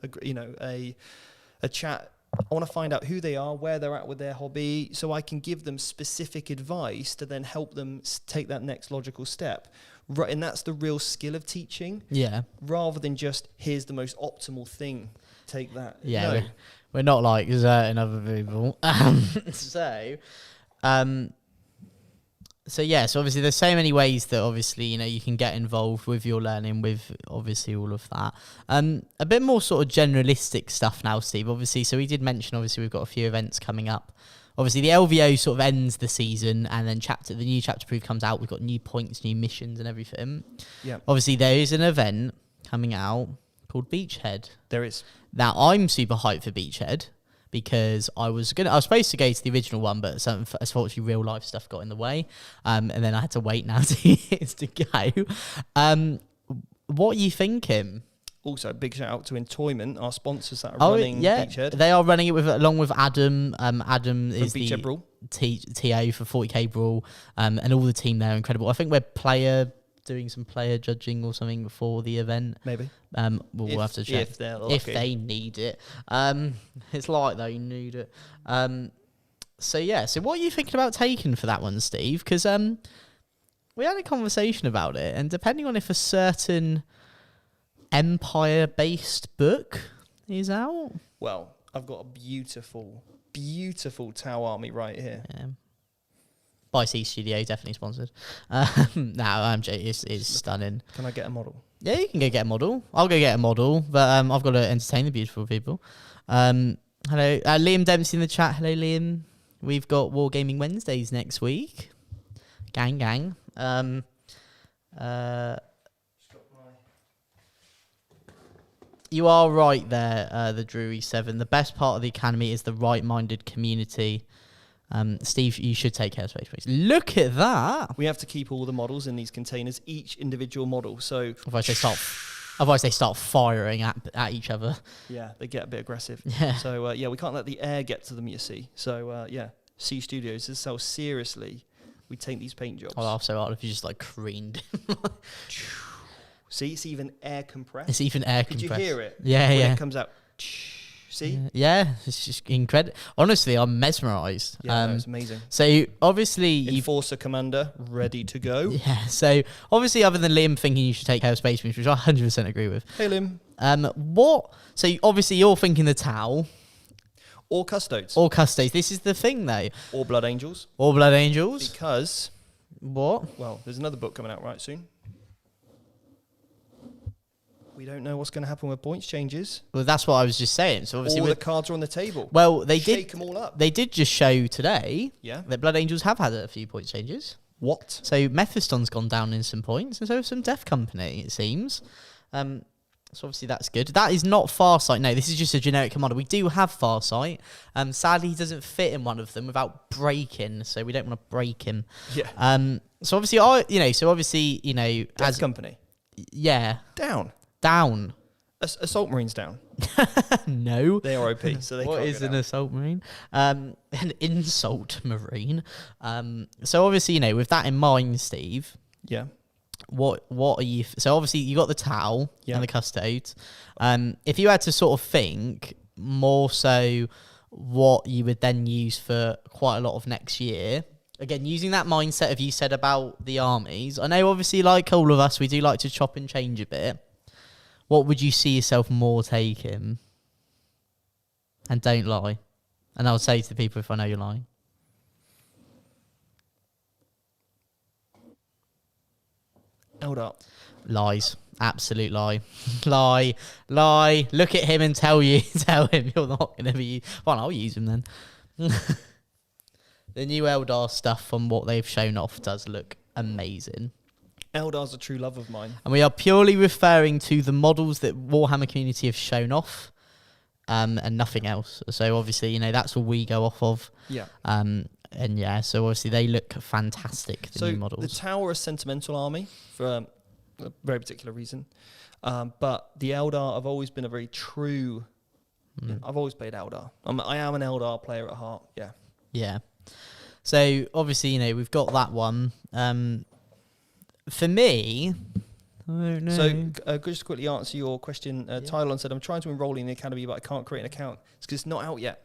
chat. I want to find out who they are, where they're at with their hobby, so I can give them specific advice to then help them take that next logical step. Right, and that's the real skill of teaching. Yeah. Rather than just, here's the most optimal thing, take that. Yeah, no. we're not like certain other people. So obviously there's so many ways that obviously, you can get involved with your learning with obviously all of that. A bit more sort of generalistic stuff now, Steve, obviously. So we did mention, obviously, we've got a few events coming up. Obviously, the LVO sort of ends the season, and then the new chapter proof comes out. We've got new points, new missions, and everything. Yeah. Obviously, there is an event coming out called Beachhead. There is. Now, I'm super hyped for Beachhead because I was supposed to go to the original one, but unfortunately, real life stuff got in the way, and then I had to wait now 2 years to go. What are you thinking? Also, big shout out to Entoyment, our sponsors that are running Beachhead. They are running it along with Adam. Adam is the Brawl. TA for 40k Brawl, and all the team there are incredible. I think we're doing some player judging or something before the event. Maybe. We'll have to check if they need it. It's like they need it. So what are you thinking about taking for that one, Steve? Because we had a conversation about it, and depending on if a certain Empire-based book is out. Well, I've got a beautiful, beautiful Tau army right here. Yeah. By C Studio, definitely sponsored. No, it's stunning. Can I get a model? Yeah, you can go get a model. I'll go get a model, but I've got to entertain the beautiful people. Hello, Liam Dempsey in the chat. Hello, Liam. We've got Wargaming Wednesdays next week. Gang. You are right there, the Drury 7. The best part of the Academy is the right-minded community. Steve, you should take care of space, please. Look at that. We have to keep all the models in these containers, each individual model. So Otherwise they start firing at each other. Yeah, they get a bit aggressive. Yeah. So we can't let the air get to them, you see. So C Studios, this is how seriously we take these paint jobs. I'll laugh so hard if you just like creamed. See, it's even air compressed. It's even air compressed. Could you hear it? Yeah, when yeah. it comes out. See? Yeah, it's just incredible. Honestly, I'm mesmerised. Yeah, it's amazing. So obviously, Enforcer Commander ready to go. Yeah. So obviously, other than Liam thinking you should take care of Space Marines, which I 100% agree with. Hey, Liam. What? So obviously, you're thinking the Tau. Or Custodes. Or Custodes. This is the thing, though. Or Blood Angels. Or Blood Angels. Because. What? Well, there's another book coming out right soon. We don't know what's going to happen with points changes. Well, that's what I was just saying. So obviously, all the cards are on the table. Well, they shake them all up. They did just show today. Yeah. That Blood Angels have had a few point changes. What? So Mephiston's gone down in some points, and so have some Death Company, it seems. So obviously that's good. That is not Farsight. No, this is just a generic commander. We do have Farsight. Sadly, he doesn't fit in one of them without breaking, so we don't want to break him. Yeah. So obviously, Death Company. Yeah. Down. Assault Marines down. No. They are OP, so they What can't is go an down. assault marine? An insult marine. So obviously, with that in mind, Steve. Yeah. What are you? So obviously, you got the Tau and the Custodes. If you had to sort of think more so, what you would then use for quite a lot of next year. Again, using that mindset of you said about the armies. I know, obviously, like all of us, we do like to chop and change a bit. What would you see yourself more taking? And don't lie. And I'll say to the people if I know you're lying. Eldar. Lies. Absolute lie. Lie. Look at him and tell him you're not going to be... Well, I'll use him then. The new Eldar stuff from what they've shown off does look amazing. Eldar's a true love of mine. And we are purely referring to the models that Warhammer community have shown off, and nothing else. So obviously, that's all we go off of. Yeah. So obviously they look fantastic, the new models. The Tau are a sentimental army for a very particular reason. But the Eldar have always been a very true... I've always played Eldar. I am an Eldar player at heart, yeah. Yeah. So obviously, we've got that one. For me, I don't know. So just to quickly answer your question, Tylon said, I'm trying to enroll in the academy, but I can't create an account. It's because it's not out yet.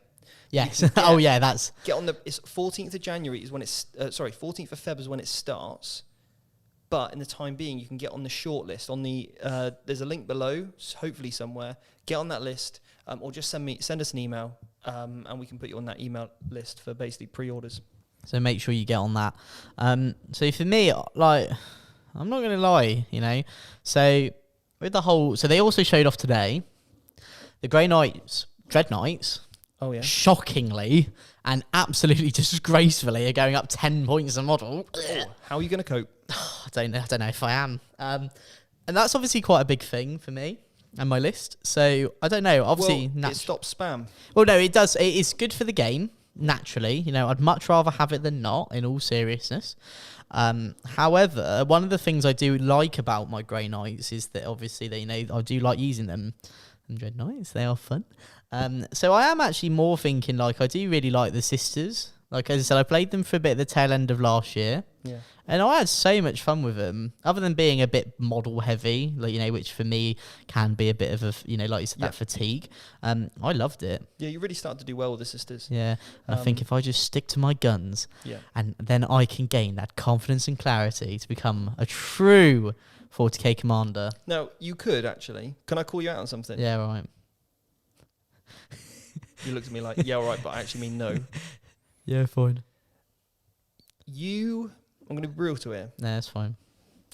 Yes. That's... Get on it's 14th of January is when it's... 14th of Feb is when it starts. But in the time being, you can get on the short list. On the there's a link below, hopefully somewhere. Get on that list, or just send us an email, and we can put you on that email list for basically pre-orders. So make sure you get on that. So for me, I'm not going to lie, So with the whole... So they also showed off today the Grey Knights, Dread Knights. Oh, yeah. Shockingly and absolutely disgracefully are going up 10 points a model. How are you going to cope? I don't know if I am. And that's obviously quite a big thing for me and my list. So I don't know. Obviously, it stops spam. Well, no, it does. It is good for the game. Naturally, I'd much rather have it than not, in all seriousness. However, one of the things I do like about my Grey Knights is that obviously I do like using them. And Dread Knights, they are fun. So I am actually more thinking I do really like the Sisters. Like as I said, I played them for a bit at the tail end of last year. Yeah. And I had so much fun with them, other than being a bit model heavy, which for me can be a bit of a, like you said, that fatigue. I loved it. Yeah, you really started to do well with the Sisters. Yeah. And I think if I just stick to my guns, and then I can gain that confidence and clarity to become a true 40k commander. Now, you could actually. Can I call you out on something? Yeah, right. You looked at me like, yeah, all right, but I actually mean no. Yeah, fine. I'm going to be brutal to here, No, that's fine.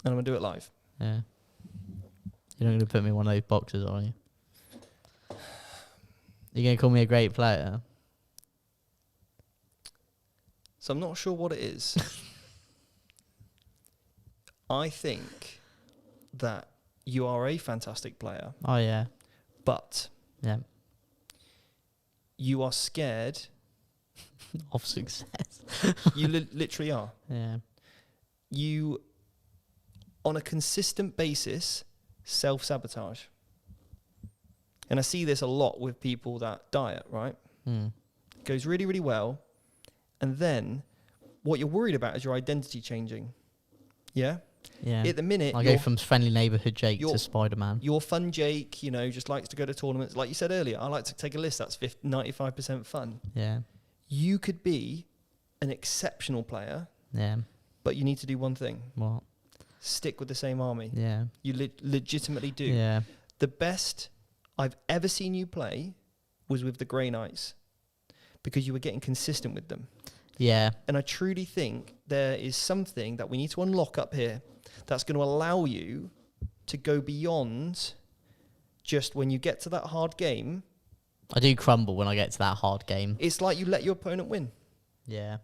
and I'm going to do it live. Yeah. You're not going to put me in one of those boxes, are you? You're going to call me a great player? So I'm not sure what it is. I think that you are a fantastic player, Oh, yeah. but Yeah. you are scared. Of success. You literally are. Yeah. You, on a consistent basis, self-sabotage. And I see this a lot with people that diet, right? Mm. It goes really, really well. And then what you're worried about is your identity changing. Yeah? Yeah. At the minute, I go from friendly neighbourhood Jake to Spider-Man. your fun Jake, just likes to go to tournaments. Like you said earlier, I like to take a list that's 95% fun. Yeah. You could be an exceptional player, Yeah. but you need to do one thing. What? Stick with the same army. Yeah. You legitimately do. Yeah. The best I've ever seen you play was with the Grey Knights because you were getting consistent with them. Yeah. And I truly think there is something that we need to unlock up here that's going to allow you to go beyond just when you get to that hard game. I do crumble when I get to that hard game. It's like you let your opponent win. Yeah.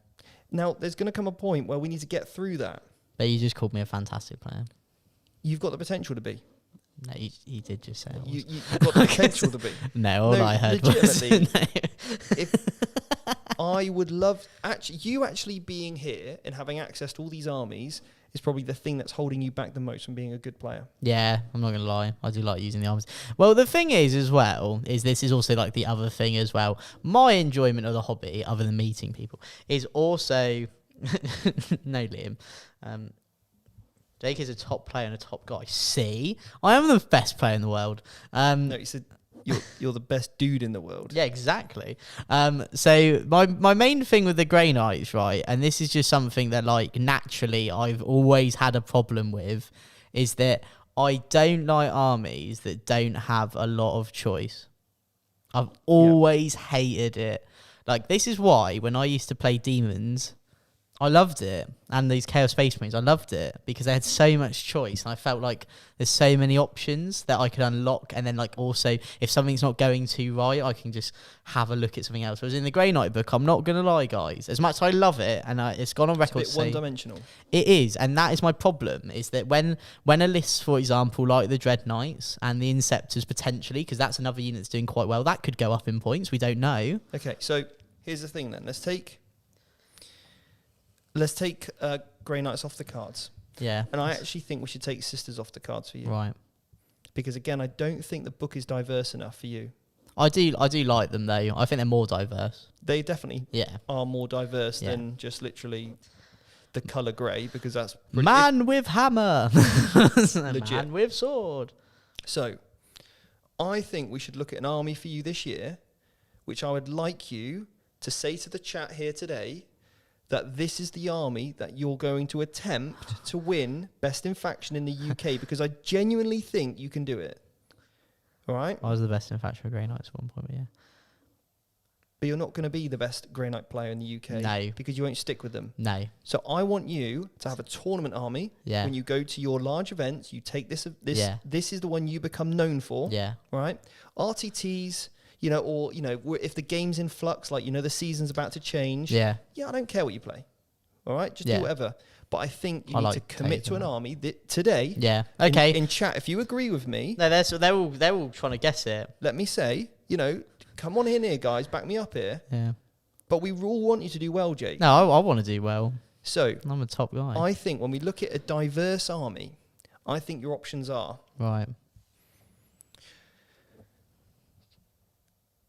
Now, there's going to come a point where we need to get through that. But you just called me a fantastic player. You've got the potential to be. No, you did just say I was. You've got the potential to be. No, all I heard was... legitimately, if I would love... you actually being here and having access to all these armies is probably the thing that's holding you back the most from being a good player. Yeah, I'm not going to lie. I do like using the arms. Well, the thing is as well, is this is also like the other thing as well. My enjoyment of the hobby, other than meeting people, is also... no, Liam. Jake is a top player and a top guy. See? I am the best player in the world. No, you said you're the best dude in the world. Yeah, exactly. So my main thing with the Grey Knights, right, and this is just something that like naturally I've always had a problem with, is that I don't like armies that don't have a lot of choice. I've always hated it. Like, this is why when I used to play demons, I loved it. And these Chaos Space Marines, I loved it because they had so much choice. And I felt like there's so many options that I could unlock. And then, like, also, if something's not going too right, I can just have a look at something else. Whereas in the Grey Knight book, I'm not going to lie, guys. As much as I love it, and it's gone on record. It's a bit one-dimensional. It is. And that is my problem, is that when a list, for example, like the Dread Knights and the Inceptors potentially, because that's another unit that's doing quite well, that could go up in points. We don't know. Okay, so here's the thing then. Let's take Grey Knights off the cards. Yeah. And I actually think we should take Sisters off the cards for you. Right. Because again, I don't think the book is diverse enough for you. I do like them though. I think they're more diverse. They definitely are more diverse Yeah. than just literally the colour grey, because that's Man with hammer. Legit. Man with sword. So I think we should look at an army for you this year, which I would like you to say to the chat here today that this is the army that you're going to attempt to win Best in Faction in the UK, because I genuinely think you can do it. All right? I was the best in fact for Grey Knights at one point, but yeah. But you're not going to be the best Grey Knight player in the UK. No. Because you won't stick with them. No. So I want you to have a tournament army. Yeah. When you go to your large events, you take this. Yeah. This is the one you become known for. Yeah. All right? RTTs, or, if the game's in flux, like, the season's about to change. Yeah. Yeah, I don't care what you play. All right? Just Yeah. do whatever. But I think you I need like to commit to taking an that. army today. Yeah. Okay. In chat, if you agree with me, No, they're all trying to guess it. let me say, come on in here, guys, back me up here. Yeah. But we all want you to do well, Jake. No, I want to do well. So I'm a top guy. I think when we look at a diverse army, I think your options are Right.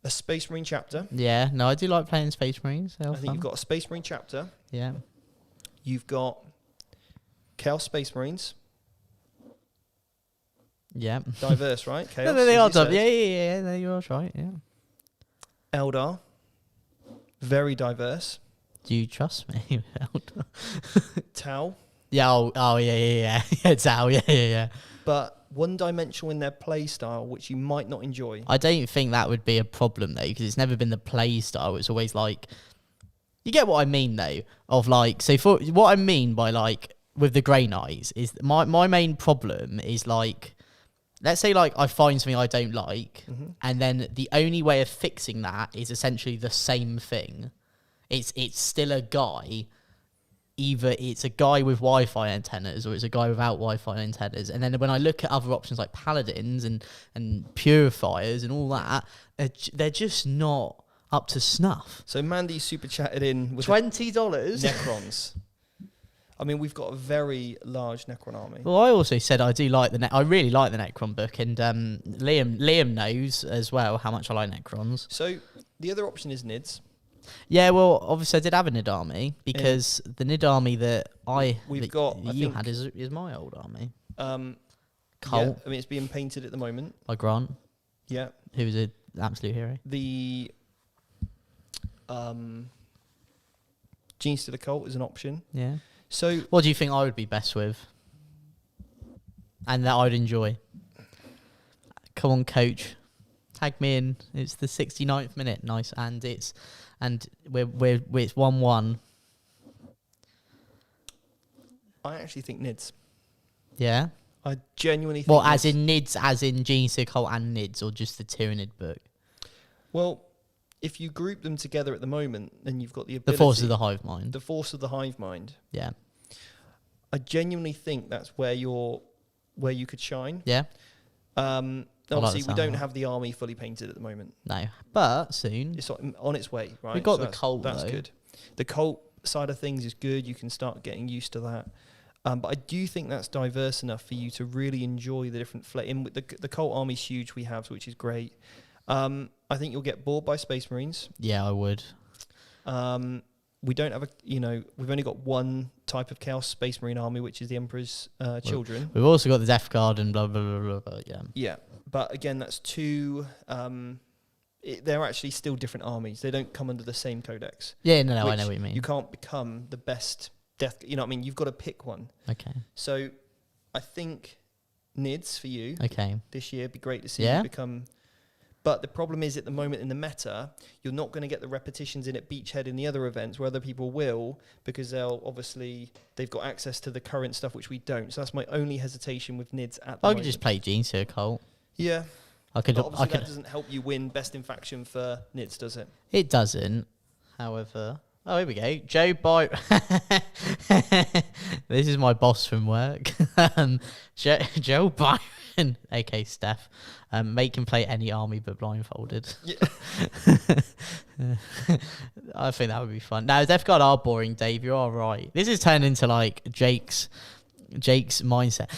a Space Marine chapter. Yeah. No, I do like playing Space Marines. I think you've got a Space Marine chapter. Yeah. You've got Chaos Space Marines. Yeah. Diverse, right? Chaos. No, they are as you top. said. Yeah. No, you're right. Yeah. Eldar. Very diverse. Do you trust me? Tau. Yeah. Oh, yeah. It's out. Yeah. But one-dimensional in their play style, which you might not enjoy. I don't think that would be a problem though, because it's never been the play style. It's always like, You get what I mean, though, of like, so for what I mean by like with the Grey Knights is my main problem is like, let's say like I find something I don't like, and then the only way of fixing that is essentially the same thing. It's still a guy. Either it's a guy with Wi-Fi antennas or it's a guy without Wi-Fi antennas. And then when I look at other options like paladins and purifiers and all that, they're just not up to snuff. So Mandy super chatted in with $20. Necrons. I mean, we've got a very large Necron army. Well, I also said I do like I really like the Necron book, and Liam knows as well how much I like Necrons. So the other option is Nids. Yeah, well, obviously I did have a Nid army because the Nid army that you had is my old army. Colt. Yeah, I mean, it's being painted at the moment. By Grant. Yeah. Who is an absolute hero. The Genes to the Cult is an option. Yeah. So what do you think I would be best with? And that I'd enjoy? Come on, coach. Tag me in. It's the 69th minute. Nice. And it's 1-1. I actually think Nids. Yeah. I genuinely think. Well, as in Nids, as in Genes to the Cult and Nids, or just the Tyranid book? Well, if you group them together at the moment, then you've got the ability. The Force of the Hive Mind. The Force of the Hive Mind. Yeah. I genuinely think that's where you could shine. Yeah. Obviously, we don't have the army fully painted at the moment. No, but soon. It's on its way, right? We've got the Cult, That's though. good. The Cult side of things is good. You can start getting used to that. But I do think that's diverse enough for you to really enjoy the different the Cult army's huge we have, which is great. I think you'll get bored by Space Marines. Yeah, I would. We don't have we've only got one type of Chaos Space Marine army, which is the Emperor's Children. We've also got the Death Guard and blah, blah, blah, blah, blah, yeah. Yeah, but again, that's two... they're actually still different armies. They don't come under the same codex. Yeah, no, I know what you mean. You can't become the best death... You know what I mean? You've got to pick one. Okay. So I think Nids for you this year, be great to see you become... But the problem is, at the moment in the meta, you're not going to get the repetitions in at Beachhead in the other events, where other people will, because they've got access to the current stuff, which we don't. So that's my only hesitation with Nids at the moment. I could just play Genes to the Cult. Yeah. But obviously that doesn't help you win Best in Faction for Nids, does it? It doesn't. However... Oh, here we go. Joe Byron. This is my boss from work. Joe Byron, a.k.a. Steph. Make him play any army but blindfolded. Yeah. I think that would be fun. Now, Death Guard are boring, Dave. You are right. This is turned into like Jake's mindset.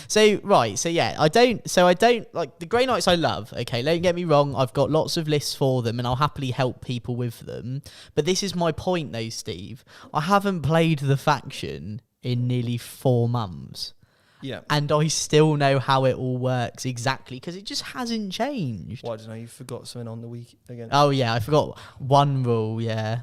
I don't like the Grey Knights. I love. Okay, don't get me wrong. I've got lots of lists for them, and I'll happily help people with them. But this is my point, though, Steve. I haven't played the faction in nearly 4 months. Yeah. And I still know how it all works exactly because it just hasn't changed. Well, I don't know. You forgot something on the week again. Oh, yeah. I forgot one rule. Yeah.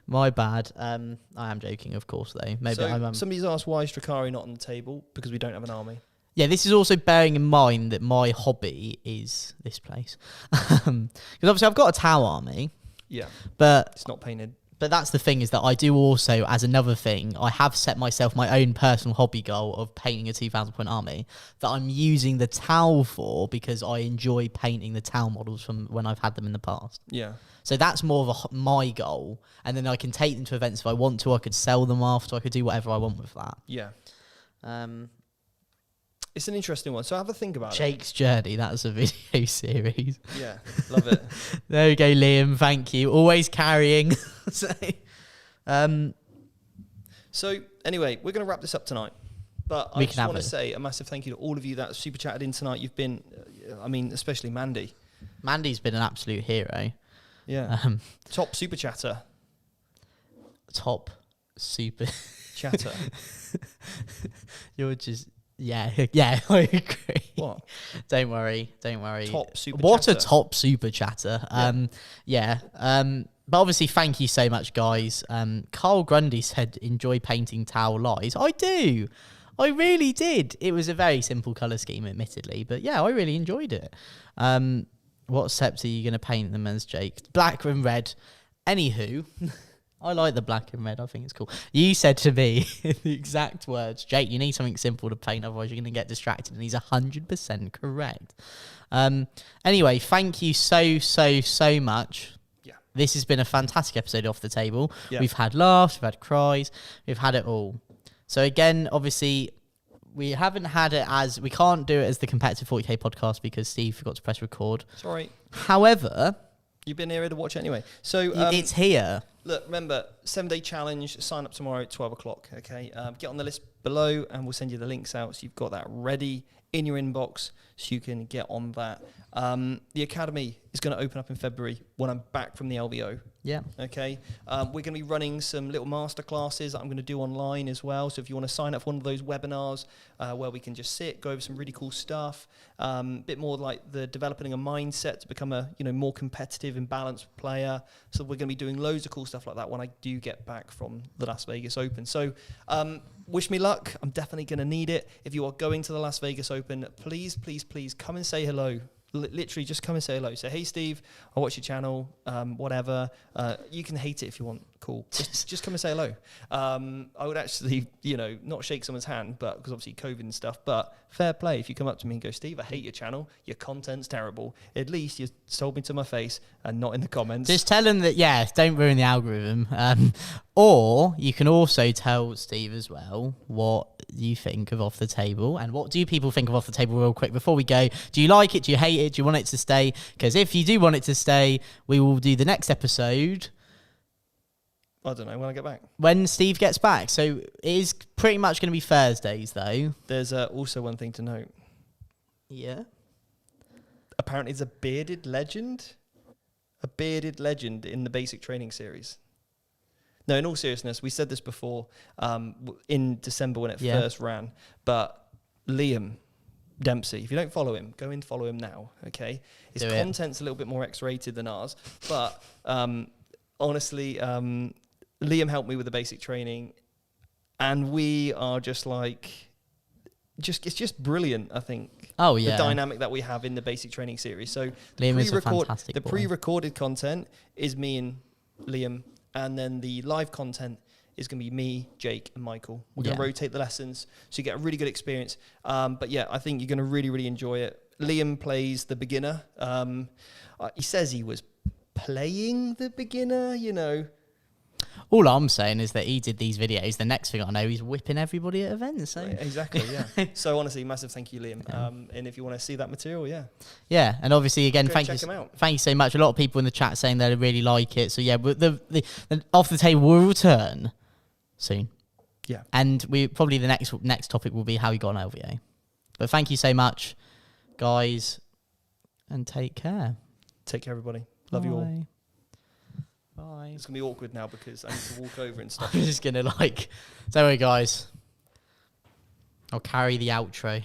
My bad. I am joking, of course, though. Maybe somebody's asked why is Drakari not on the table? Because we don't have an army. Yeah, this is also bearing in mind that my hobby is this place. Because obviously I've got a Tau army. Yeah. But it's not painted. But that's the thing, is that I do also, as another thing, I have set myself my own personal hobby goal of painting a 2,000 point army that I'm using the Tau for because I enjoy painting the Tau models from when I've had them in the past. Yeah. So that's more of my goal. And then I can take them to events if I want to. I could sell them after. I could do whatever I want with that. Yeah. It's an interesting one. So have a think about Jake's Journey. That's a video series. Yeah, love it. There we go, Liam. Thank you. Always carrying. So anyway, we're going to wrap this up tonight. But I just want to say a massive thank you to all of you that super chatted in tonight. You've been, especially Mandy. Mandy's been an absolute hero. Yeah. Top super chatter. Top super chatter. You're just... Yeah, I agree. What? Don't worry. Top super What chatter. a top super chatter. But obviously, thank you so much, guys. Carl Grundy said, enjoy painting Tau Lies. I do. I really did. It was a very simple colour scheme, admittedly. But yeah, I really enjoyed it. What sept are you going to paint them as, Jake? Black and red. Anywho, I like the black and red. I think it's cool. You said to me the exact words, Jake, you need something simple to paint, otherwise you're going to get distracted. And he's 100% correct. Anyway, thank you so much. Yeah. This has been a fantastic episode Off the Table. Yeah. We've had laughs, we've had cries, we've had it all. So again, obviously, we haven't had it as, we can't do it as the Competitive 40k podcast because Steve forgot to press record. Sorry. However, you've been here to watch it anyway. So it's here. Look, remember, 7-day challenge, sign up tomorrow at 12 o'clock, okay? Get on the list below and we'll send you the links out so you've got that ready in your inbox so you can get on that. The Academy is going to open up in February when I'm back from the LVO. Yeah. Okay. We're going to be running some little master classes that I'm going to do online as well. So if you want to sign up for one of those webinars where we can just sit, go over some really cool stuff, bit more like the developing a mindset to become a more competitive and balanced player. So we're going to be doing loads of cool stuff like that when I do get back from the Las Vegas Open. So wish me luck. I'm definitely going to need it. If you are going to the Las Vegas Open, please come and say hello. Literally just come and say hello. Say, hey Steve, I watch your channel, whatever. You can hate it if you want, cool. Just come and say hello. I would actually, not shake someone's hand, but because obviously COVID and stuff, but fair play. If you come up to me and go, Steve, I hate your channel, your content's terrible. At least you told me to my face and not in the comments. Just tell him that, don't ruin the algorithm. Or you can also tell Steve as well what you think of Off the Table and what do people think of Off the Table real quick before we go. Do you like it? Do you hate it? Do you want it to stay? Because if you do want it to stay, we will do the next episode. I don't know, when I get back. When Steve gets back. So it is pretty much going to be Thursdays though. There's also one thing to note. Yeah. Apparently there's a bearded legend in the basic training series. No, in all seriousness, we said this before in December when it first ran, but Liam Dempsey, if you don't follow him, go and follow him now, okay? His content's a little bit more X-rated than ours, but honestly, Liam helped me with the basic training, and we are just like... it's just brilliant, I think. Oh, yeah. The dynamic that we have in the basic training series. So Liam is a fantastic boy. pre-recorded content is me and Liam, and then the live content is going to be me, Jake, and Michael. We're going to rotate the lessons, so you get a really good experience. But yeah, I think you're going to really, really enjoy it. Liam plays the beginner. He says he was playing the beginner, All I'm saying is that he did these videos. The next thing I know, he's whipping everybody at events. So. Right, exactly, yeah. So honestly, massive thank you, Liam. And if you want to see that material, yeah. And obviously, again, thank you so much. A lot of people in the chat saying they really like it. So yeah, but the Off the Table will return soon. Yeah. And we probably the next topic will be how we got an LVA. But thank you so much, guys, and take care. Take care, everybody. Love you all. Bye. It's going to be awkward now because I need to walk over and stuff. I'm just going to don't worry, guys. I'll carry the outro.